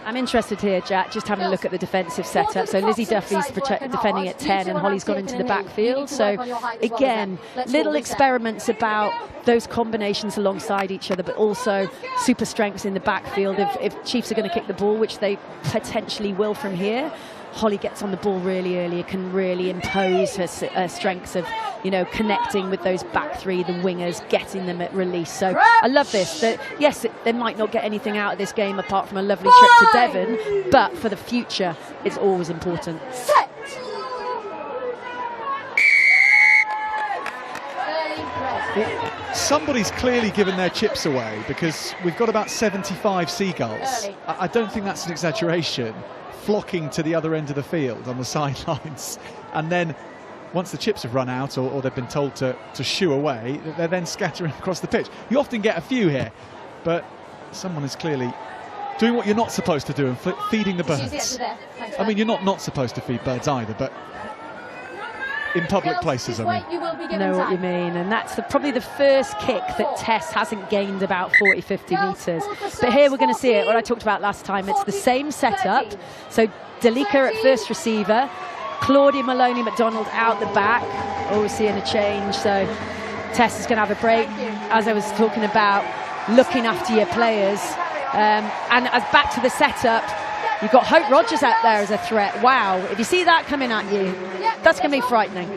I'm interested here, Jack, just having a look at the defensive setup. So Lizzie Duffy's defending at 10 and Holly's gone into the backfield. So again, little experiments about those combinations alongside each other, but also super strengths in the backfield. If Chiefs are going to kick the ball, which they potentially will from here, Holly gets on the ball really early, can really impose her strengths of, you know, connecting with those back three, the wingers, getting them at release. So I love this. That yes, they might not get anything out of this game apart from a lovely trip to Devon, but for the future, it's always important. Set. Somebody's clearly given their chips away, because we've got about 75 seagulls. I don't think that's an exaggeration, flocking to the other end of the field on the sidelines, and then once the chips have run out or they've been told to shoo away, they're then scattering across the pitch. You often get a few here, but someone is clearly doing what you're not supposed to do and feeding the birds. I mean, you're not supposed to feed birds either, but in public places, I mean. Know what you mean, and that's probably the first kick that Tess hasn't gained about 40-50 metres. But here we're going to see it, what I talked about last time. It's the same setup. So Dalika at first receiver, Claudia Maloney McDonald out the back. Oh, we're seeing a change. So Tess is going to have a break. As I was talking about, looking after your players. And as back to the setup, you've got Hope Rogers out there as a threat. Wow, if you see that coming at you, that's going to be frightening.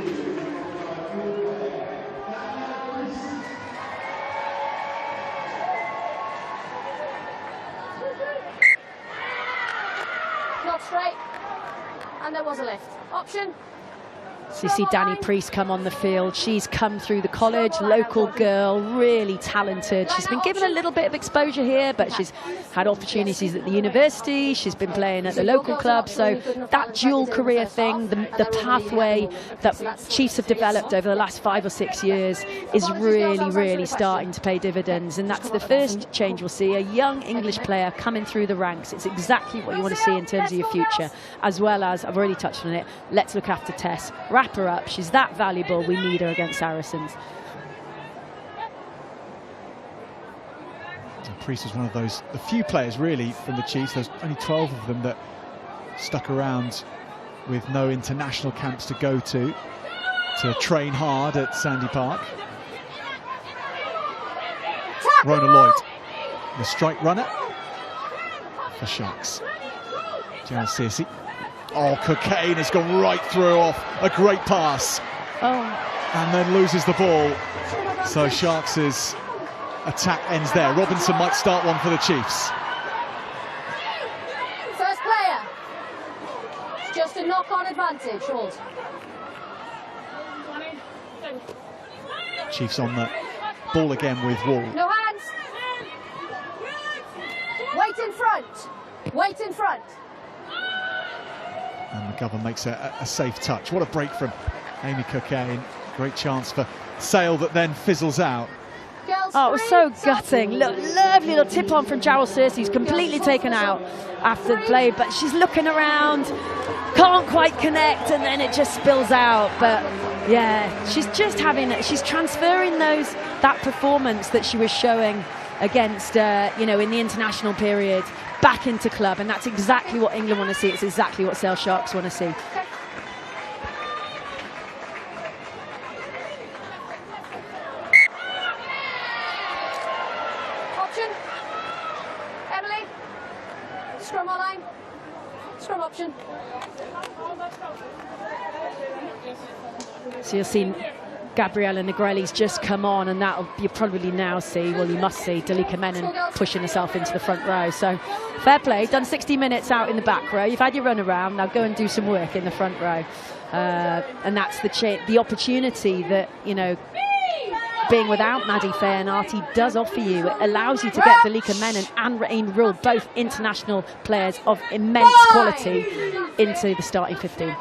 there was a lift. Option. So you see Danny Priest come on the field. She's come through the college, local girl, really talented. She's been given a little bit of exposure here, but she's had opportunities at the university. She's been playing at the local club. So that dual career thing, the pathway that Chiefs have developed over the last 5 or 6 years is really, really starting to pay dividends. And that's the first change we'll see, a young English player coming through the ranks. It's exactly what you want to see in terms of your future, as well as, I've already touched on it, let's look after Tess. Wrap her up. She's that valuable. We need her against Saracens. And Priest was one of those, the few players really from the Chiefs, there's only 12 of them that stuck around with no international camps to go to train hard at Sandy Park. Rona Lloyd, the strike runner for Sharks. Gerald Searcy. Oh, Cocaine has gone right through off a great pass. And then loses the ball. So Sharks' attack ends there. Robinson might start one for the Chiefs. First player. It's just a knock-on advantage, Hold. Chiefs on the ball again with Wall. No hands. Wait in front. Wait in front. And McGovern makes a safe touch. What a break from Amy Cocaine. Great chance for Sale that then fizzles out. Oh, it was so gutting. Lovely little tip on from Gerald Searcy, who's completely taken out after the play, but she's looking around, can't quite connect, and then it just spills out. But yeah, she's transferring that performance that she was showing against, in the international period back into club, and that's exactly what England want to see. It's exactly what Sale Sharks want to see. Option. Emily. Scrum on line. Scrum option. So you'll see Gabriella Negrelli's just come on, and that'll you probably now see, well, you must see Dalika Menon pushing herself into the front row. So fair play, done 60 minutes out in the back row. You've had your run around, now go and do some work in the front row. And that's the opportunity that, being without Maddie Fayanati does offer you. It allows you to get Dalika Menon and Rain Rule, both international players of immense quality, into the starting 15.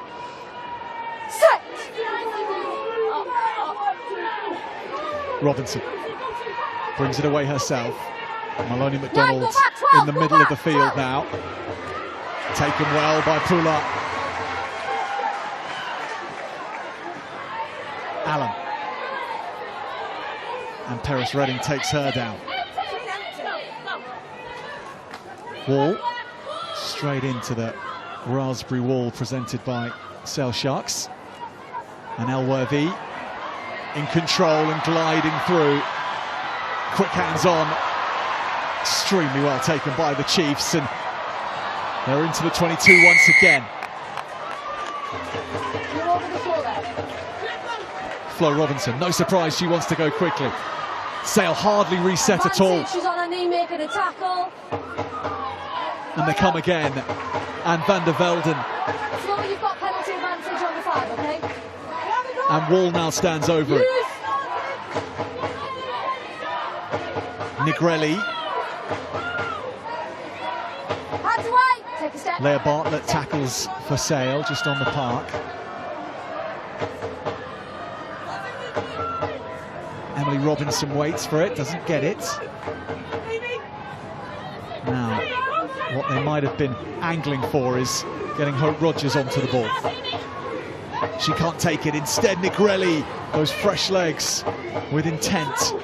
Set. Robinson brings it away herself. Maloney McDonald in the middle of the field now. Taken well by Poulard. Allen. And Paris Redding takes her down. Wall. Straight into the raspberry wall presented by Sale Sharks. And Elworthy in control and gliding through. Quick hands on. Extremely well taken by the Chiefs, and they're into the 22 once again. Flo Robinson, no surprise she wants to go quickly. Sale hardly reset at all. She's on her knee making a tackle. And they come again. And Van der Velden. Flo, you've got penalty advantage on the 5, okay? And Wall now stands over it. Negrelli. Hands away. Take a step. Leah Bartlett tackles for Sale just on the park. Emily Robinson waits for it, doesn't get it. Now, what they might have been angling for is getting Hope Rogers onto the ball. She can't take it. Instead, Negrelli, those fresh legs with intent.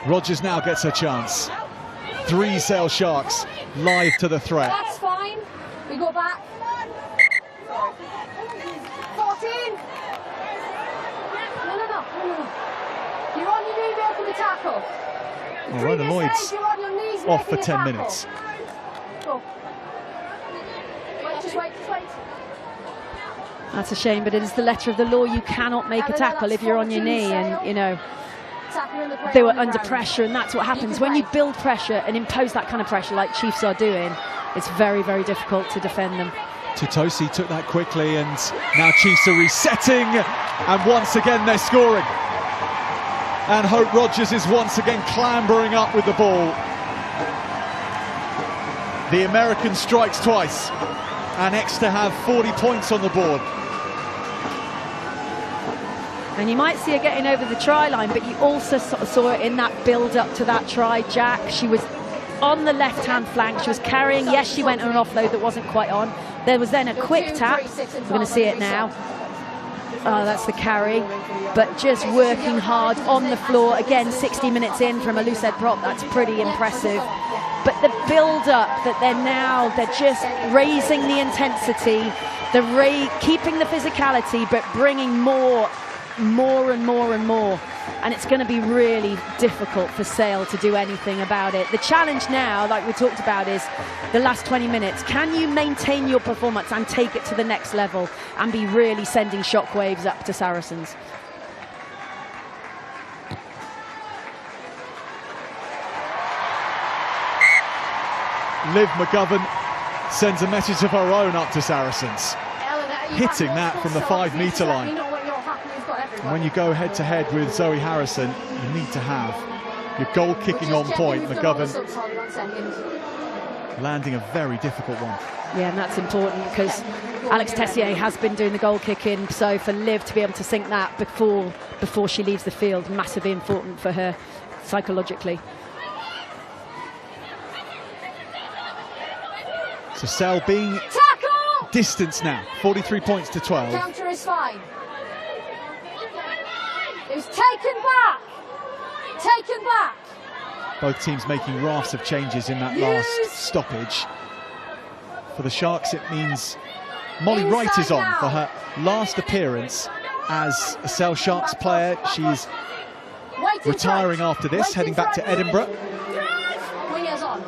Rogers now gets her chance. 3 Sale Sharks live to the threat. That's fine. We go back. 14. No. You're on your knee making the tackle. Well, Rona Lloyd's off for 10 minutes. Go. Just wait. That's a shame, but it is the letter of the law. You cannot make a tackle if you're on your knee, and they were under pressure, and that's what happens when you build pressure and impose that kind of pressure like Chiefs are doing. it's very, very difficult to defend them. Tutosi took that quickly, and now Chiefs are resetting, and once again they're scoring. And Hope Rogers is once again clambering up with the ball. The American strikes twice, and Exeter have 40 points on the board. And you might see her getting over the try line, but you also sort of saw it in that build-up to that try, Jack. She was on the left-hand flank, she was carrying. Yes, she went on an offload that wasn't quite on. There was then a quick tap. We're going to see it now. Oh, that's the carry. But just working hard on the floor. Again, 60 minutes in from a loose head prop. That's pretty impressive. But the build-up that they're just raising the intensity, keeping the physicality, but bringing more and more. And it's going to be really difficult for Sale to do anything about it. The challenge now, like we talked about, is the last 20 minutes. Can you maintain your performance and take it to the next level and be really sending shockwaves up to Saracens? Liv McGovern sends a message of her own up to Saracens, hitting that from the 5-metre line. And when you go head-to-head with Zoe Harrison, you need to have your goal kicking on point. McGovern landing a very difficult one. Yeah, and that's important because Alex Tessier has been doing the goal kicking, so for Liv to be able to sink that before she leaves the field, massively important for her psychologically. So Sale being distanced now, 43 points to 12. Counter is fine. It was taken back. Taken back. Both teams making rafts of changes in that last stoppage. For the Sharks, it means Molly Wright is on for her last appearance as a Sale Sharks player. She's retiring after this, heading back to Edinburgh. Wingers on.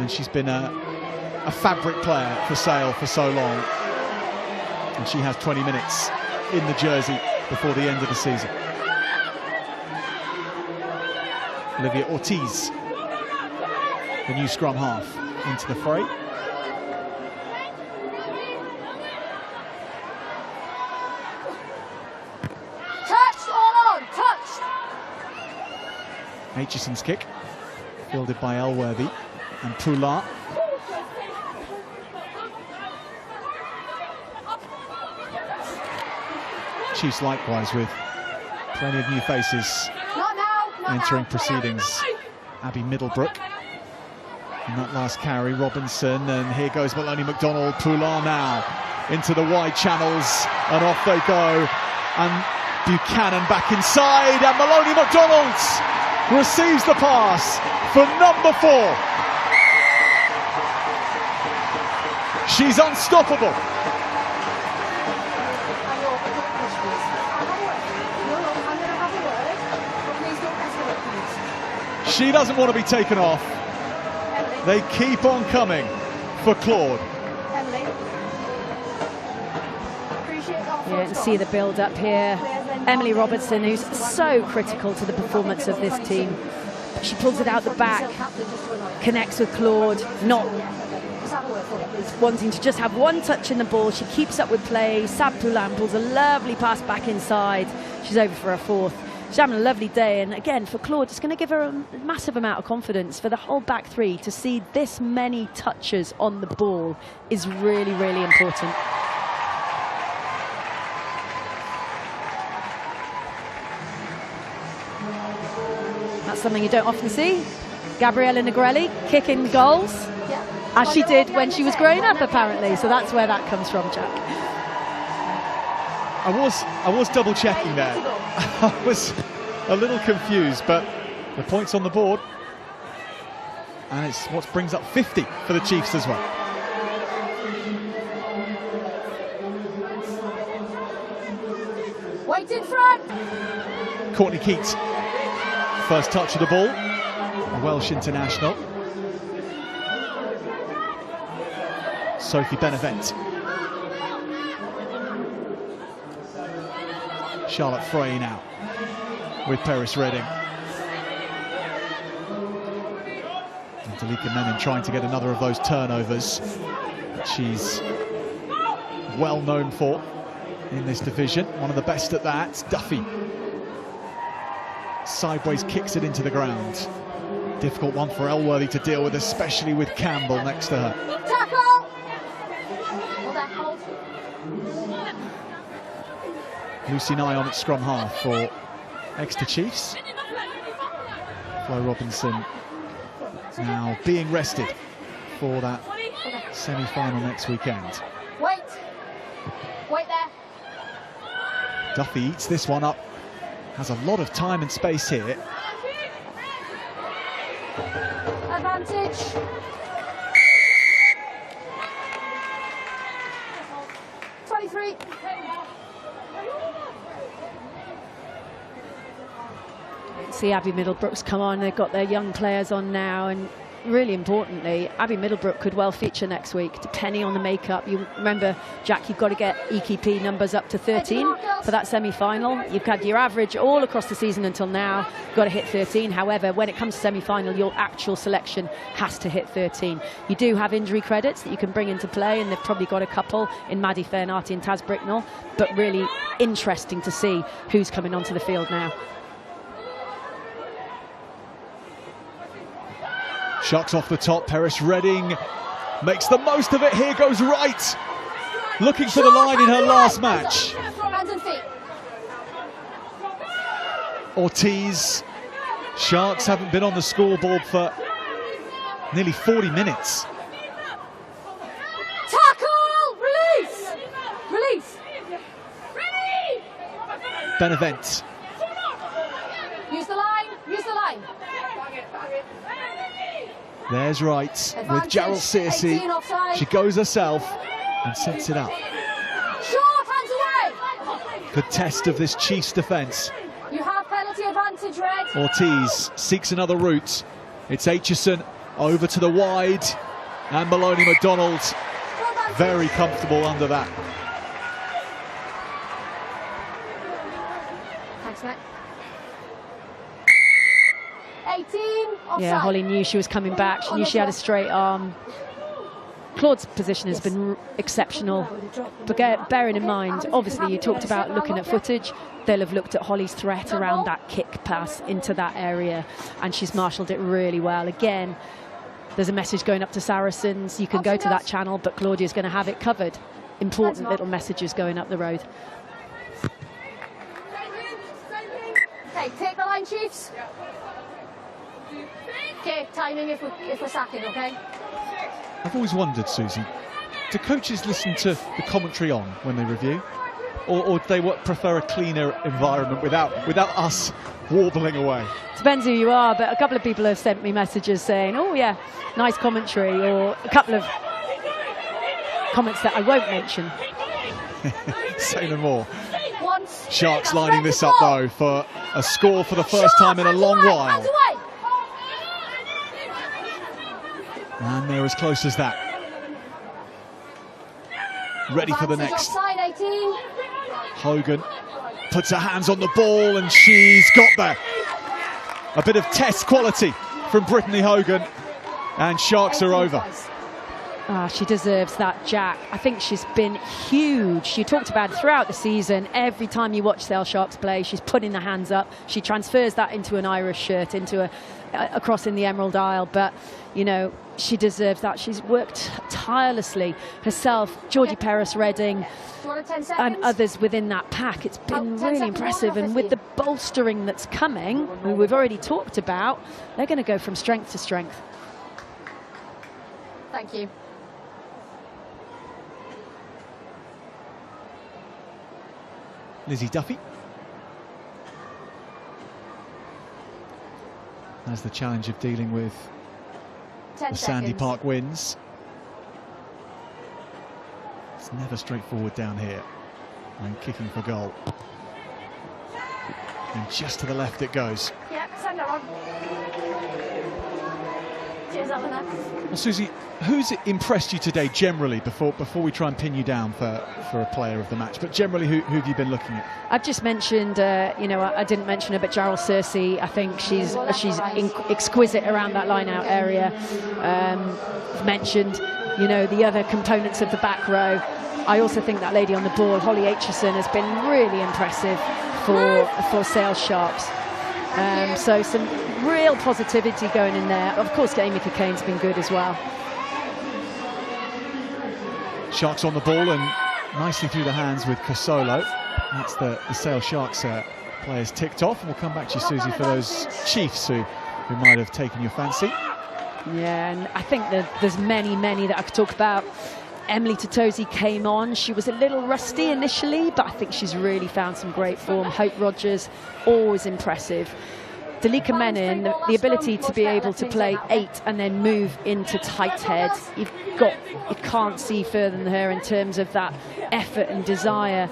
And she's been a fabric player for Sale for so long. And she has 20 minutes in the jersey before the end of the season. Olivia Ortiz, the new scrum half, into the fray. Touched, all on, touched. Aitchison's kick, fielded by Elworthy and Poulard. Chiefs likewise with plenty of new faces entering proceedings. Abby Middlebrook in that last carry, Robinson, and here goes Maloney McDonald. Poulard now into the wide channels, and off they go, and Buchanan back inside, and Maloney McDonald receives the pass for number 4. She's unstoppable. She doesn't want to be taken off. They keep on coming for Claude. Yeah, and see the build up here. Emily Robertson, who's so critical to the performance of this team. She pulls it out the back, connects with Claude, not wanting to just have one touch in the ball. She keeps up with play. Sab Poulin pulls a lovely pass back inside. She's over for a 4th. She's having a lovely day, and again for Claude, it's going to give her a massive amount of confidence for the whole back 3. To see this many touches on the ball is really, really important. That's something you don't often see. Gabriella Negrelli kicking goals, as she did when she was growing up, apparently. So that's where that comes from, Jack. I was double checking there. I was a little confused, but the points on the board, and it's what brings up 50 for the Chiefs as well. Wait in front. Courtney Keats, first touch of the ball, a Welsh international. Sophie Benevent. Charlotte Frey now with Paris Redding. Delika Menon trying to get another of those turnovers that she's well known for in this division. One of the best at that. Duffy sideways kicks it into the ground. Difficult one for Elworthy to deal with, especially with Campbell next to her. Tackle! Hold that, hold. Lucy Nye on at scrum half for Exeter Chiefs. Flo Robinson now being rested for that semi-final next weekend. Wait. Wait there. Duffy eats this one up. Has a lot of time and space here. Advantage. See Abby Middlebrooks come on. They've got their young players on now, and really importantly, Abby Middlebrook could well feature next week, depending on the makeup. You remember, Jack, you've got to get EKP numbers up to 13 for that semi-final. You've had your average all across the season until now, got to hit 13. However, when it comes to semi-final, your actual selection has to hit 13. You do have injury credits that you can bring into play, and they've probably got a couple in Maddie Fairnarty and Taz Bricknell, but really interesting to see who's coming onto the field now. Sharks off the top. Paris Redding makes the most of it. Here goes Wright, looking for the line in her last match. Hands and feet. Ortiz. Sharks haven't been on the scoreboard for nearly 40 minutes. Tackle! Release! Release! Benevent. Use the line. Use the line. There's Wright with Gerald Searcy. She goes herself and sets it up. Short, hands away. Good test of this Chiefs defence. You have penalty advantage, Red. Ortiz seeks another route. It's Aitchison over to the wide, and Maloney McDonald very comfortable under that. Thanks, Matt. 18. Offside. Yeah, Holly knew she was coming back. She knew she had a straight arm. Claude's position has been exceptional. But bearing in mind, obviously you talked about looking at footage. They'll have looked at Holly's threat around that kick pass into that area, and she's marshalled it really well. Again, there's a message going up to Saracens. You can go to that channel, but Claudia's going to have it covered. Important little messages going up the road. Okay, take the line, Chiefs. Okay, timing if we're sacking, okay? I've always wondered, Susie, do coaches listen to the commentary on when they review? Or do they prefer a cleaner environment without us warbling away? Depends who you are, but a couple of people have sent me messages saying, oh yeah, nice commentary, or a couple of comments that I won't mention. Say no more. Once. Sharks lining this up though for a score for the first time in a long while. And they're as close as that. Ready for the next. Offside, 18. Hogan puts her hands on the ball and she's got there. A bit of test quality from Brittany Hogan, and Sharks are over. She deserves that, Jack. I think she's been huge. You talked about it throughout the season. Every time you watch Sale Sharks play, she's putting the hands up. She transfers that into an Irish shirt, into across in the Emerald Isle. But, you know, she deserves that. She's worked tirelessly herself, Georgie Paris Redding, and others within that pack. It's been really impressive. And with the bolstering that's coming, who we've already talked about, they're going to go from strength to strength. Thank you. Lizzie Duffy has the challenge of dealing with the Sandy Park winds. It's never straightforward down here. And kicking for goal. And just to the left it goes. Yeah, send that on. Is that the next? Well, Susie, who's impressed you today generally, before we try and pin you down for a player of the match, but generally who have you been looking at? I've just mentioned, I didn't mention her, but Jarrell Cersei. I think she's exquisite around that line-out area. I've mentioned, the other components of the back row. I also think that lady on the ball, Holly Aitchison, has been really impressive for Sale Sharks. So some real positivity going in there. Of course, Amy Cocaine's been good as well. Sharks on the ball and nicely through the hands with Casolo. That's the Sale Sharks players ticked off. And we'll come back to you, Susie, for those Chiefs who might have taken your fancy. Yeah, and I think that there's many that I could talk about. Emily Totosi came on. She was a little rusty initially, but I think she's really found some great form. Hope Rogers, always impressive. Dalika Menon, the ability to be able to play 8 and then move into tight head. You can't see further than her in terms of that effort and desire.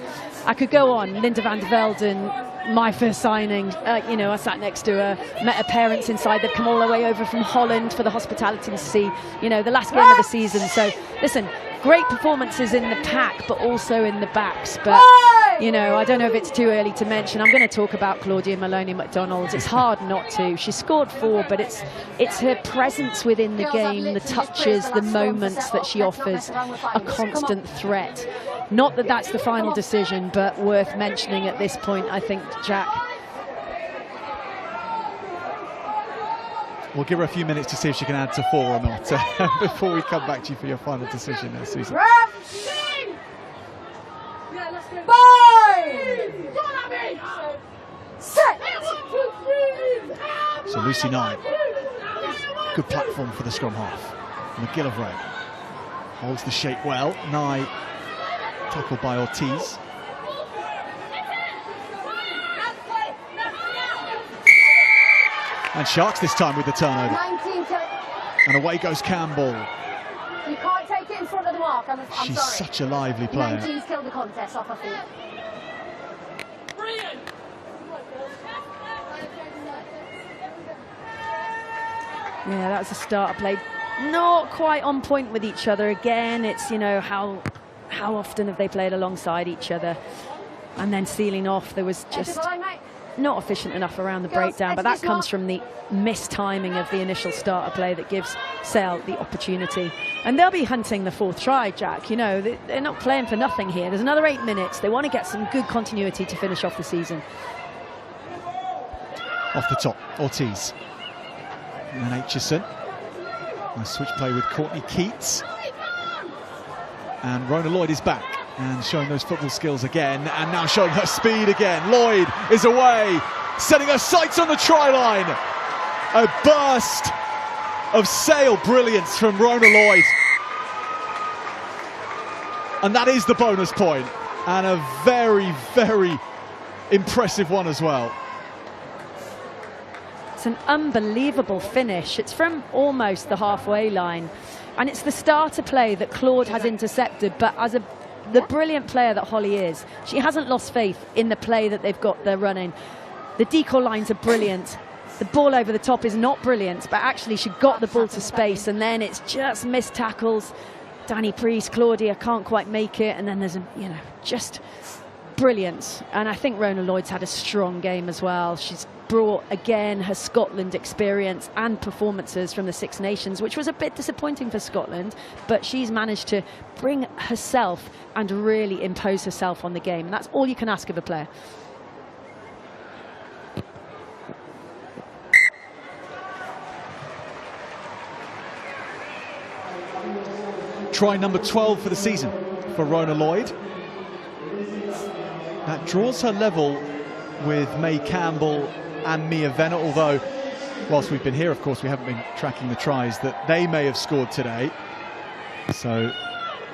I could go on. Linda van der Velden, my first signing, I sat next to her, met her parents inside. They'd come all the way over from Holland for the hospitality to see, the last game of the season. So, listen, great performances in the pack, but also in the backs. But, I don't know if it's too early to mention. I'm going to talk about Claudia Maloney-McDonald. It's hard not to. She scored 4, but it's her presence within the game, the touches, the moments that she offers, a constant threat. Not that that's the final decision, but worth mentioning at this point, I think, Jack. We'll give her a few minutes to see if she can add to 4 or not before we come back to you for your final decision there, Susan. So Lucy Nye, good platform for the scrum half. McGillivray holds the shape well. Nye tackled by Ortiz. And Sharks this time with the turnover. And away goes Campbell. You can't take it in front of the mark. I'm She's sorry. such a lively player. 19's killed the contest off her feet. Brilliant! Yeah, that's a starter play. Not quite on point with each other. Again, it's, how often have they played alongside each other? And then sealing off, there was just not efficient enough around the breakdown, but that comes from the mistiming of the initial starter play that gives Sale the opportunity. And they'll be hunting the 4th try, Jack. They're not playing for nothing here. There's another 8 minutes. They want to get some good continuity to finish off the season. Off the top, Ortiz. And then Aitchison. Nice switch play with Courtney Keats. And Rona Lloyd is back and showing those football skills again, and now showing her speed again. Lloyd is away, setting her sights on the try line. A burst of Sale brilliance from Rona Lloyd. And that is the bonus point, and a very, very impressive one as well. It's an unbelievable finish. It's from almost the halfway line. And it's the starter play that Claude has intercepted, but as the brilliant player that Holly is, she hasn't lost faith in the play that they've got there running. The decoy lines are brilliant. The ball over the top is not brilliant, but actually she got the ball to space, and then it's just missed tackles. Danny Priest, Claudia can't quite make it, and then there's just brilliance. And I think Rona Lloyd's had a strong game as well. She's brought again her Scotland experience and performances from the Six Nations, which was a bit disappointing for Scotland, but she's managed to bring herself and really impose herself on the game, and that's all you can ask of a player. Try number 12 for the season for Rona Lloyd. That draws her level with May Campbell and Mia Venner, although whilst we've been here, of course, we haven't been tracking the tries that they may have scored today. So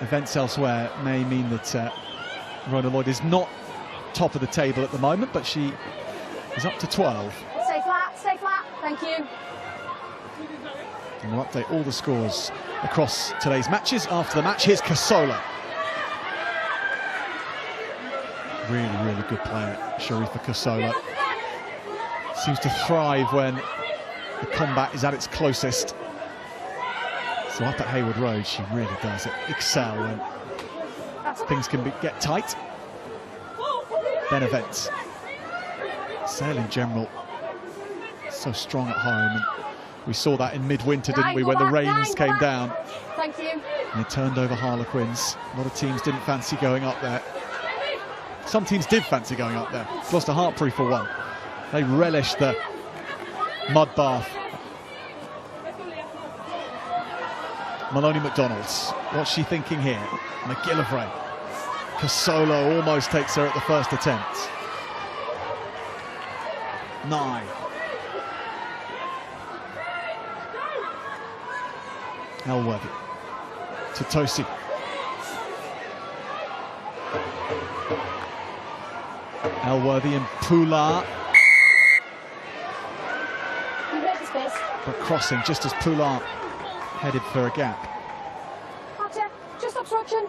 events elsewhere may mean that Rona Lloyd is not top of the table at the moment, but she is up to 12. Stay flat, thank you. And we'll update all the scores across today's matches after the match. Here's Casola. Really, really good player, Sharifa Casola. Seems to thrive when the combat is at its closest. So up at Hayward Road, she really does excel when things can get tight. Benevent. Sale in general, so strong at home. And we saw that in midwinter, didn't we, when the rains came down. Thank you. And they turned over Harlequins. A lot of teams didn't fancy going up there. Some teams did fancy going up there. Gloucester Hartpury for one. They relished the mud bath. Maloney McDonald's. What's she thinking here? McGillivray. Casolo almost takes her at the first attempt. 9. Elworthy to Tosi. Elworthy and Poulard. But crossing just as Poulard headed for a gap. Just obstruction.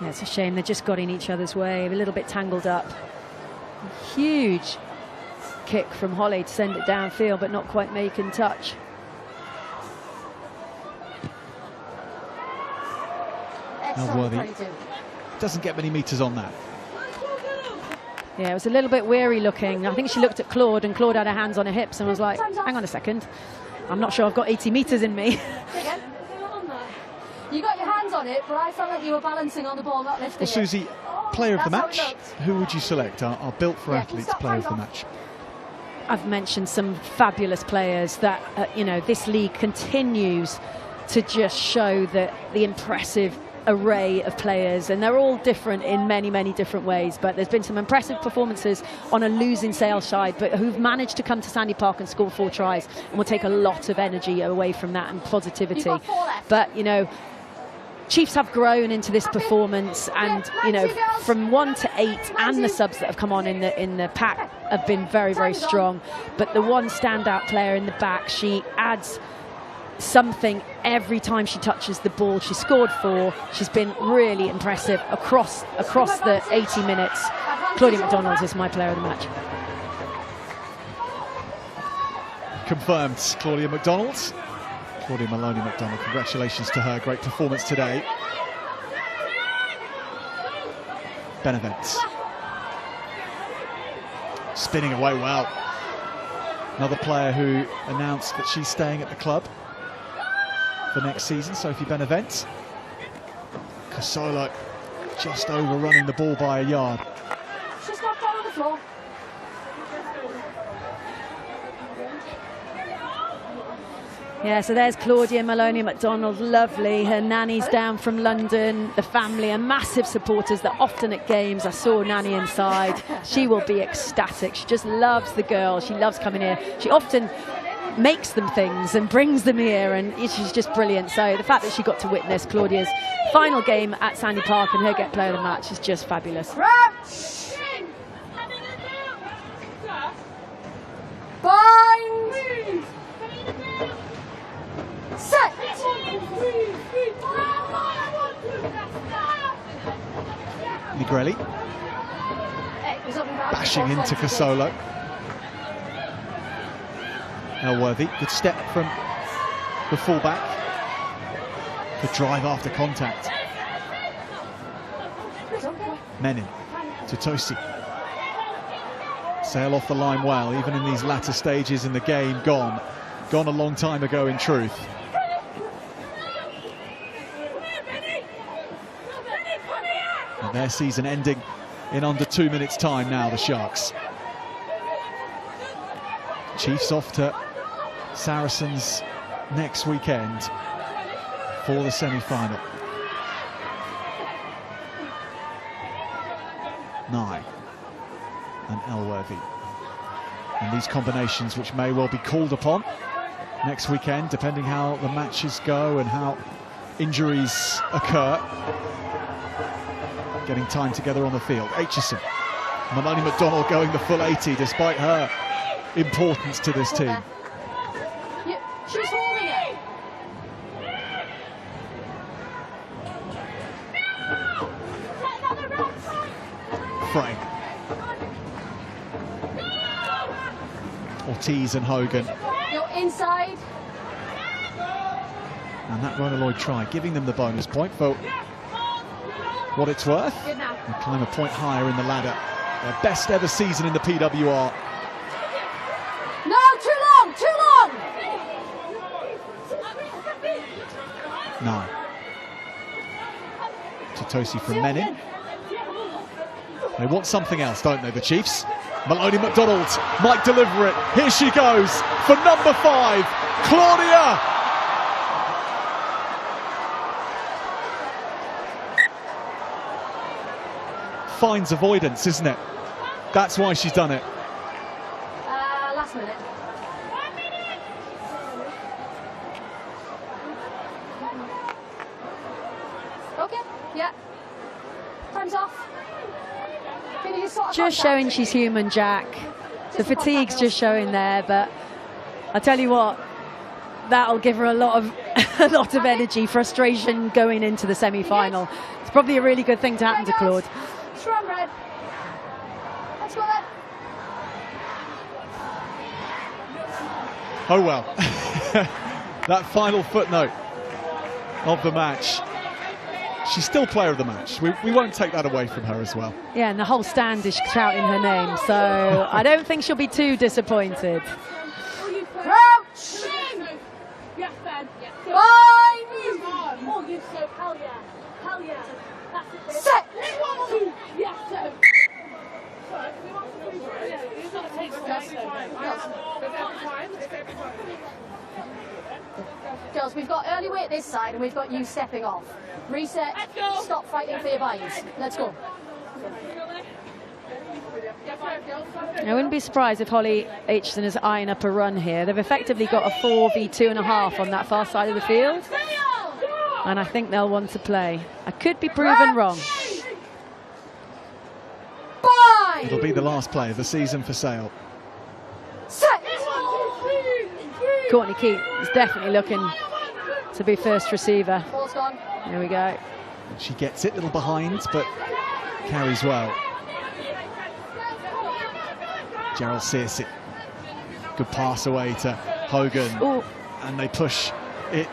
Yeah, it's a shame they just got in each other's way, a little bit tangled up. Huge kick from Holly to send it downfield, but not quite making touch. Elworthy doesn't get many metres on that. Yeah, it was a little bit weary looking. I think she looked at Claude, and Claude had her hands on her hips and was like, hang on a second, I'm not sure I've got 80 metres in me. You got your hands on it, but I felt like you were balancing on the ball, not lifting Well, Susie, player of the That's how match, it looked. who would you select? Our Built for Athletes player of the match. I've mentioned some fabulous players that, you know, this league continues to just show the impressive array of players, and they're all different in many different ways, but there's been some impressive performances on a losing Sale side, but who've managed to come to Sandy Park and score 4 tries, and will take a lot of energy away from that and positivity. But, you know, Chiefs have grown into this performance, and, you know, from 1 to 8, and the subs that have come on in the pack have been very strong. But the one standout player in the back, she adds something every time she touches the ball. She scored 4. She's been really impressive across the 80 minutes. Claudia McDonald is my player of the match. Confirmed, Claudia McDonald. Claudia Maloney McDonald, congratulations to her. Great performance today. Benevent. Spinning away well. Another player who announced that she's staying at the club for next season, Sophie Benevent. Casolo just overrunning the ball by a yard. She's knocked down on the floor. Yeah, so there's Claudia Maloney McDonald, lovely. Her nanny's down from London. The family are massive supporters. They're often at games. I saw Nanny inside. She will be ecstatic. She just loves the girls. She loves coming here. She often makes them things and brings them here, and she's just brilliant. So the fact that she got to witness Claudia's final game at Sandy Park and her get player of the match is just fabulous. Bind! Set! Negrelli bashing into Casolo. Elworthy, good step from the fullback. Good drive after contact. Menin to Tosi. Sale off the line well, even in these latter stages in the game. Gone a long time ago in truth. And their season ending in under 2 minutes time now, the Sharks. Chiefs off to Saracens next weekend for the semi-final. 9 and Elworthy. And these combinations, which may well be called upon next weekend, depending how the matches go and how injuries occur. Getting time together on the field. Aitchison. Maloney McDonald going the full 80 despite her importance to this team. She's holding it. Frank. Ortiz and Hogan. You're inside. And that Rona Lloyd try, giving them the bonus point for what it's worth. Good now. They climb a point higher in the ladder. Their best ever season in the PWR. No, too long, too long. 9. Totosi from Menin. They want something else, don't they, the Chiefs? Maloney McDonald might deliver it. Here she goes for number 5, Claudia. Finds avoidance, isn't it? That's why she's done it. Last minute. Okay, yeah. Time's off. Can you sort of Just showing she's human, Jack. The fatigue's just showing there, but I tell you what, that'll give her a lot of energy, frustration going into the semi-final. It's probably a really good thing to happen to Claude. Strong red. Let's go then. Oh well. That final footnote of the match. She's still player of the match. We won't take that away from her as well. Yeah, and the whole stand is shouting her name, so I don't think she'll be too disappointed. Crouch! Yes, Ben. Bind! Oh, you so hell yeah. Hell yeah. That's it. Set! Yes, so. Girls, we've got early weight this side and we've got you stepping off. Reset, stop fighting for your binds. Let's go. I wouldn't be surprised if Holly Aitchison is eyeing up a run here. They've effectively got a 4v2.5 on that far side of the field. And I think they'll want to play. I could be proven wrong. Bind! It'll be the last play of the season for Sale. Set! Courtney Keat is definitely looking to be first receiver. Ball's gone. There we go. She gets it, a little behind, but carries well. Gerald Searcy. Good pass away to Hogan. Ooh. And they push it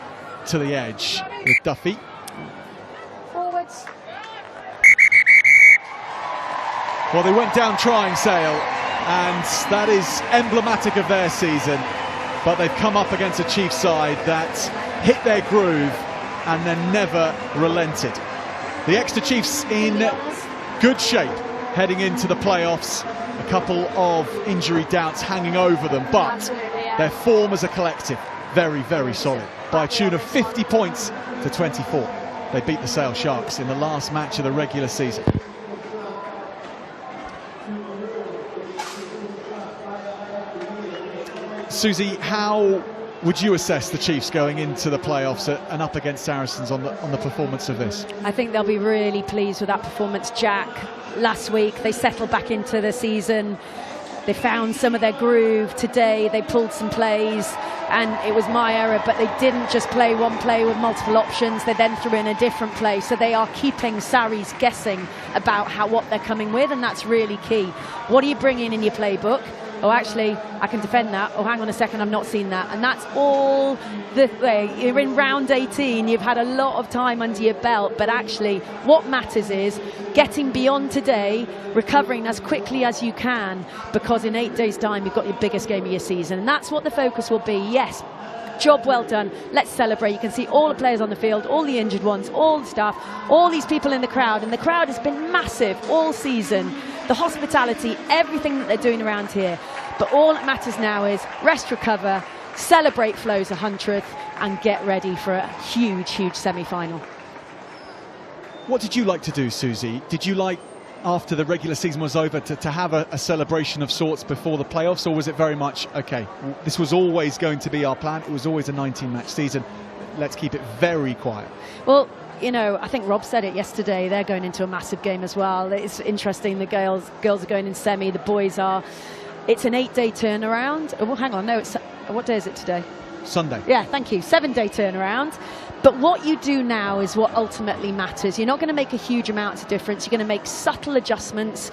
to the edge with Duffy. Forwards. Well, they went down trying, Sale, and that is emblematic of their season. But they've come up against a Chiefs side that hit their groove and then never relented. The Exeter Chiefs in good shape heading into the playoffs. A couple of injury doubts hanging over them, but their form as a collective, very, very solid. By a tune of 50 points to 24. They beat the Sale Sharks in the last match of the regular season. Susie, how would you assess the Chiefs going into the playoffs and up against Saracens on the performance of this? I think they'll be really pleased with that performance, Jack. Last week they settled back into the season. They found some of their groove. Today they pulled some plays and it was my error, but they didn't just play one play with multiple options. They then threw in a different play, so they are keeping Saris guessing about what they're coming with, and that's really key. What are you bringing in your playbook? Oh, actually, I can defend that. Oh, hang on a second, I've not seen that. And that's all the way. You're in round 18, you've had a lot of time under your belt, but actually what matters is getting beyond today, recovering as quickly as you can, because in 8 days' time, you've got your biggest game of your season. And that's what the focus will be. Yes, job well done. Let's celebrate. You can see all the players on the field, all the injured ones, all the staff, all these people in the crowd. And the crowd has been massive all season. The hospitality, everything that they're doing around here. But all that matters now is rest, recover, celebrate Flo's 100th and get ready for a huge, huge semi-final. What did you like to do, Susie? Did you like, after the regular season was over, to have a celebration of sorts before the playoffs, or was it very much, okay, this was always going to be our plan, it was always a 19-match season, let's keep it very quiet? Well, you know, I think Rob said it yesterday, they're going into a massive game as well. It's interesting, the girls are going in semi, the boys are. It's an 8-day turnaround. Oh, hang on, no, it's, what day is it today? Sunday. Yeah, thank you. 7-day turnaround. But what you do now is what ultimately matters. You're not going to make a huge amount of difference. You're going to make subtle adjustments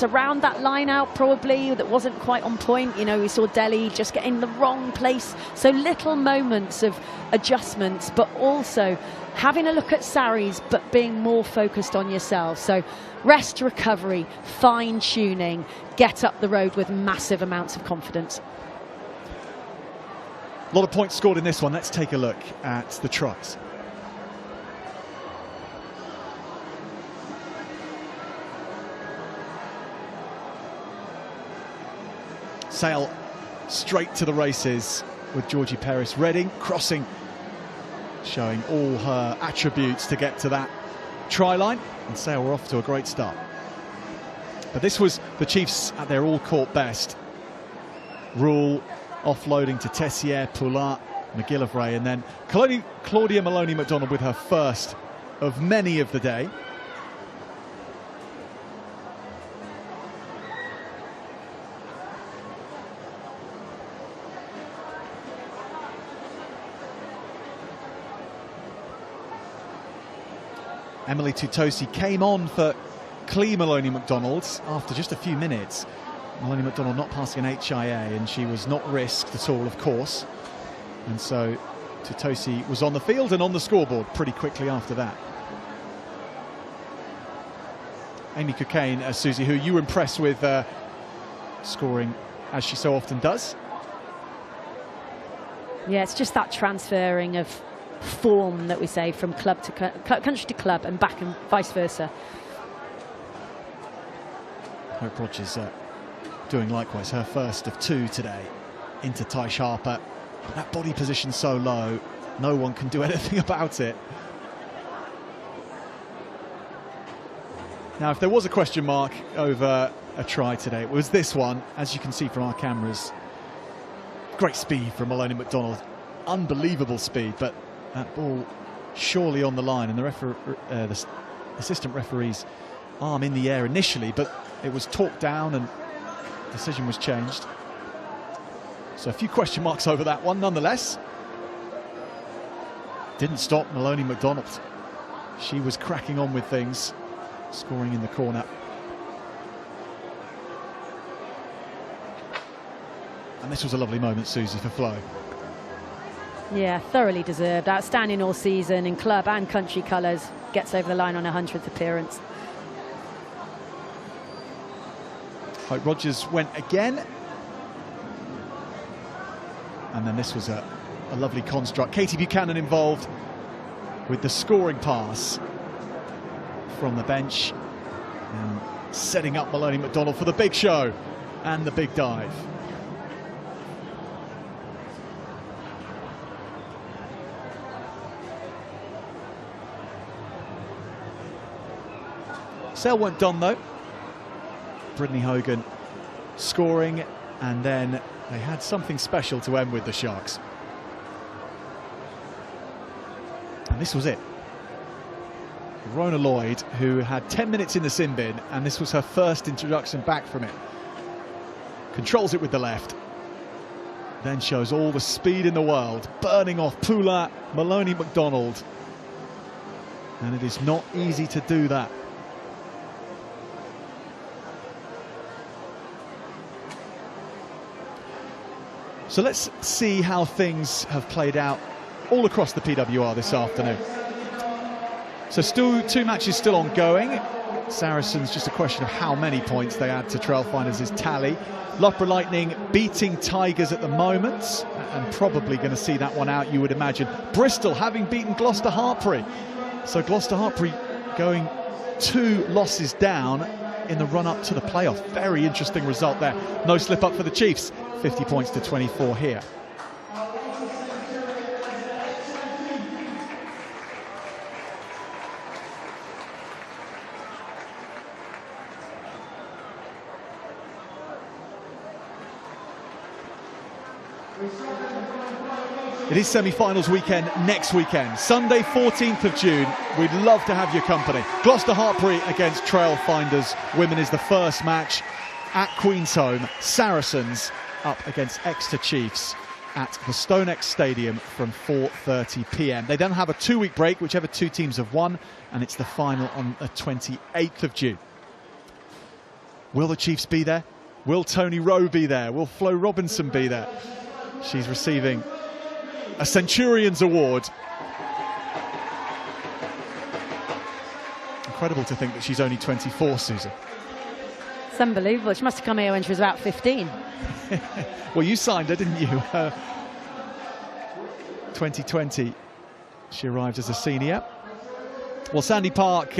around that line out probably that wasn't quite on point. You know, we saw Delhi just get in the wrong place. So little moments of adjustments, but also having a look at Saris, but being more focused on yourself. So rest, recovery, fine tuning, get up the road with massive amounts of confidence. A lot of points scored in this one. Let's take a look at the tries. Sale straight to the races with Georgie Perez. Reading crossing, showing all her attributes to get to that try line. And Sale were off to a great start. But this was the Chiefs at their all-court best. Rule offloading to Tessier, Poulin, McGillivray, and then Claudia Maloney-McDonald with her first of many of the day. Emily Tutosi came on for Clee Maloney-McDonald after just a few minutes. Maloney-McDonald not passing an HIA, and she was not risked at all, of course. And so Tutosi was on the field and on the scoreboard pretty quickly after that. Amy Cockayne, Susie, who you were impressed with scoring as she so often does. Yeah, it's just that transferring of form that we say from club to country to club and back and vice versa. Hope Rogers doing likewise, her first of 2 today into Tysh Harper. That body position so low, no one can do anything about it. Now, if there was a question mark over a try today, it was this one, as you can see from our cameras. Great speed from Maloney-McDonald, unbelievable speed, but that ball surely on the line, and the assistant referee's arm in the air initially, but it was talked down and decision was changed. So a few question marks over that one nonetheless. Didn't stop Maloney-McDonald. She was cracking on with things, scoring in the corner. And this was a lovely moment, Susie, for Flo. Yeah, thoroughly deserved. Outstanding all season in club and country colours. Gets over the line on her 100th appearance. Hope Rogers went again. And then this was a lovely construct. Katie Buchanan involved with the scoring pass from the bench. And setting up Maloney-McDonald for the big show and the big dive. Sale weren't done though. Brittany Hogan scoring, and then they had something special to end with, the Sharks. And this was it. Rona Lloyd, who had 10 minutes in the sin bin, and this was her first introduction back from it. Controls it with the left. Then shows all the speed in the world, burning off Poulin, Maloney-McDonald. And it is not easy to do that. So let's see how things have played out all across the PWR this afternoon. So still 2 matches still ongoing. Saracens, just a question of how many points they add to Trailfinders' tally. Loughborough Lightning beating Tigers at the moment, and probably going to see that one out, you would imagine. Bristol having beaten Gloucester Hartpury. So Gloucester Hartpury going 2 losses down in the run-up to the playoff. Very interesting result there. No slip-up for the Chiefs. 50 points to 24 here. It is semi-finals weekend next weekend, Sunday 14th of June. We'd love to have your company. Gloucester Hartpury against Trailfinders. Women is the first match at Queen's Home. Saracens up against Exeter Chiefs at the StoneX Stadium from 4:30 p.m. They then have a 2-week break, whichever two teams have won, and it's the final on the 28th of June. Will the Chiefs be there? Will Tony Rowe be there? Will Flo Robinson be there? She's receiving a Centurions Award. Incredible to think that she's only 24, Susan. It's unbelievable. She must have come here when she was about 15. Well, you signed her, didn't you? 2020, she arrived as a senior. Well, Sandy Park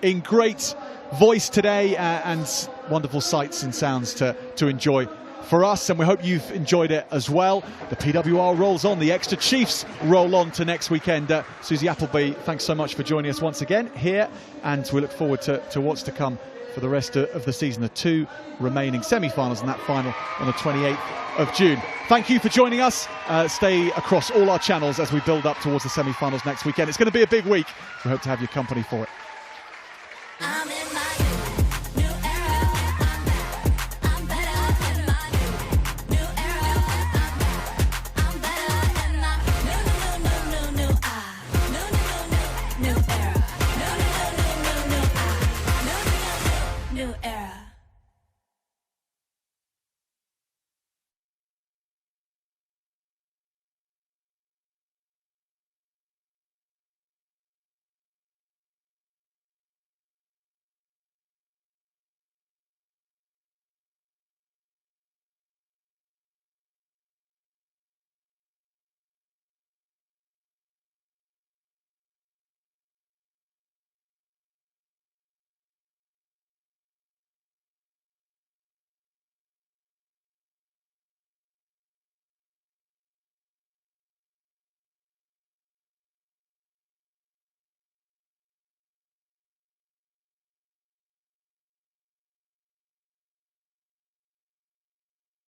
in great voice today and wonderful sights and sounds to enjoy for us, and we hope you've enjoyed it as well. The PWR rolls on, the Exeter Chiefs roll on to next weekend. Susie Appleby, thanks so much for joining us once again here, and we look forward to what's to come for the rest of the season. The two remaining semi-finals and that final on the 28th of June. Thank you for joining us. Stay across all our channels as we build up towards the semi-finals next weekend. It's going to be a big week. We hope to have your company for it.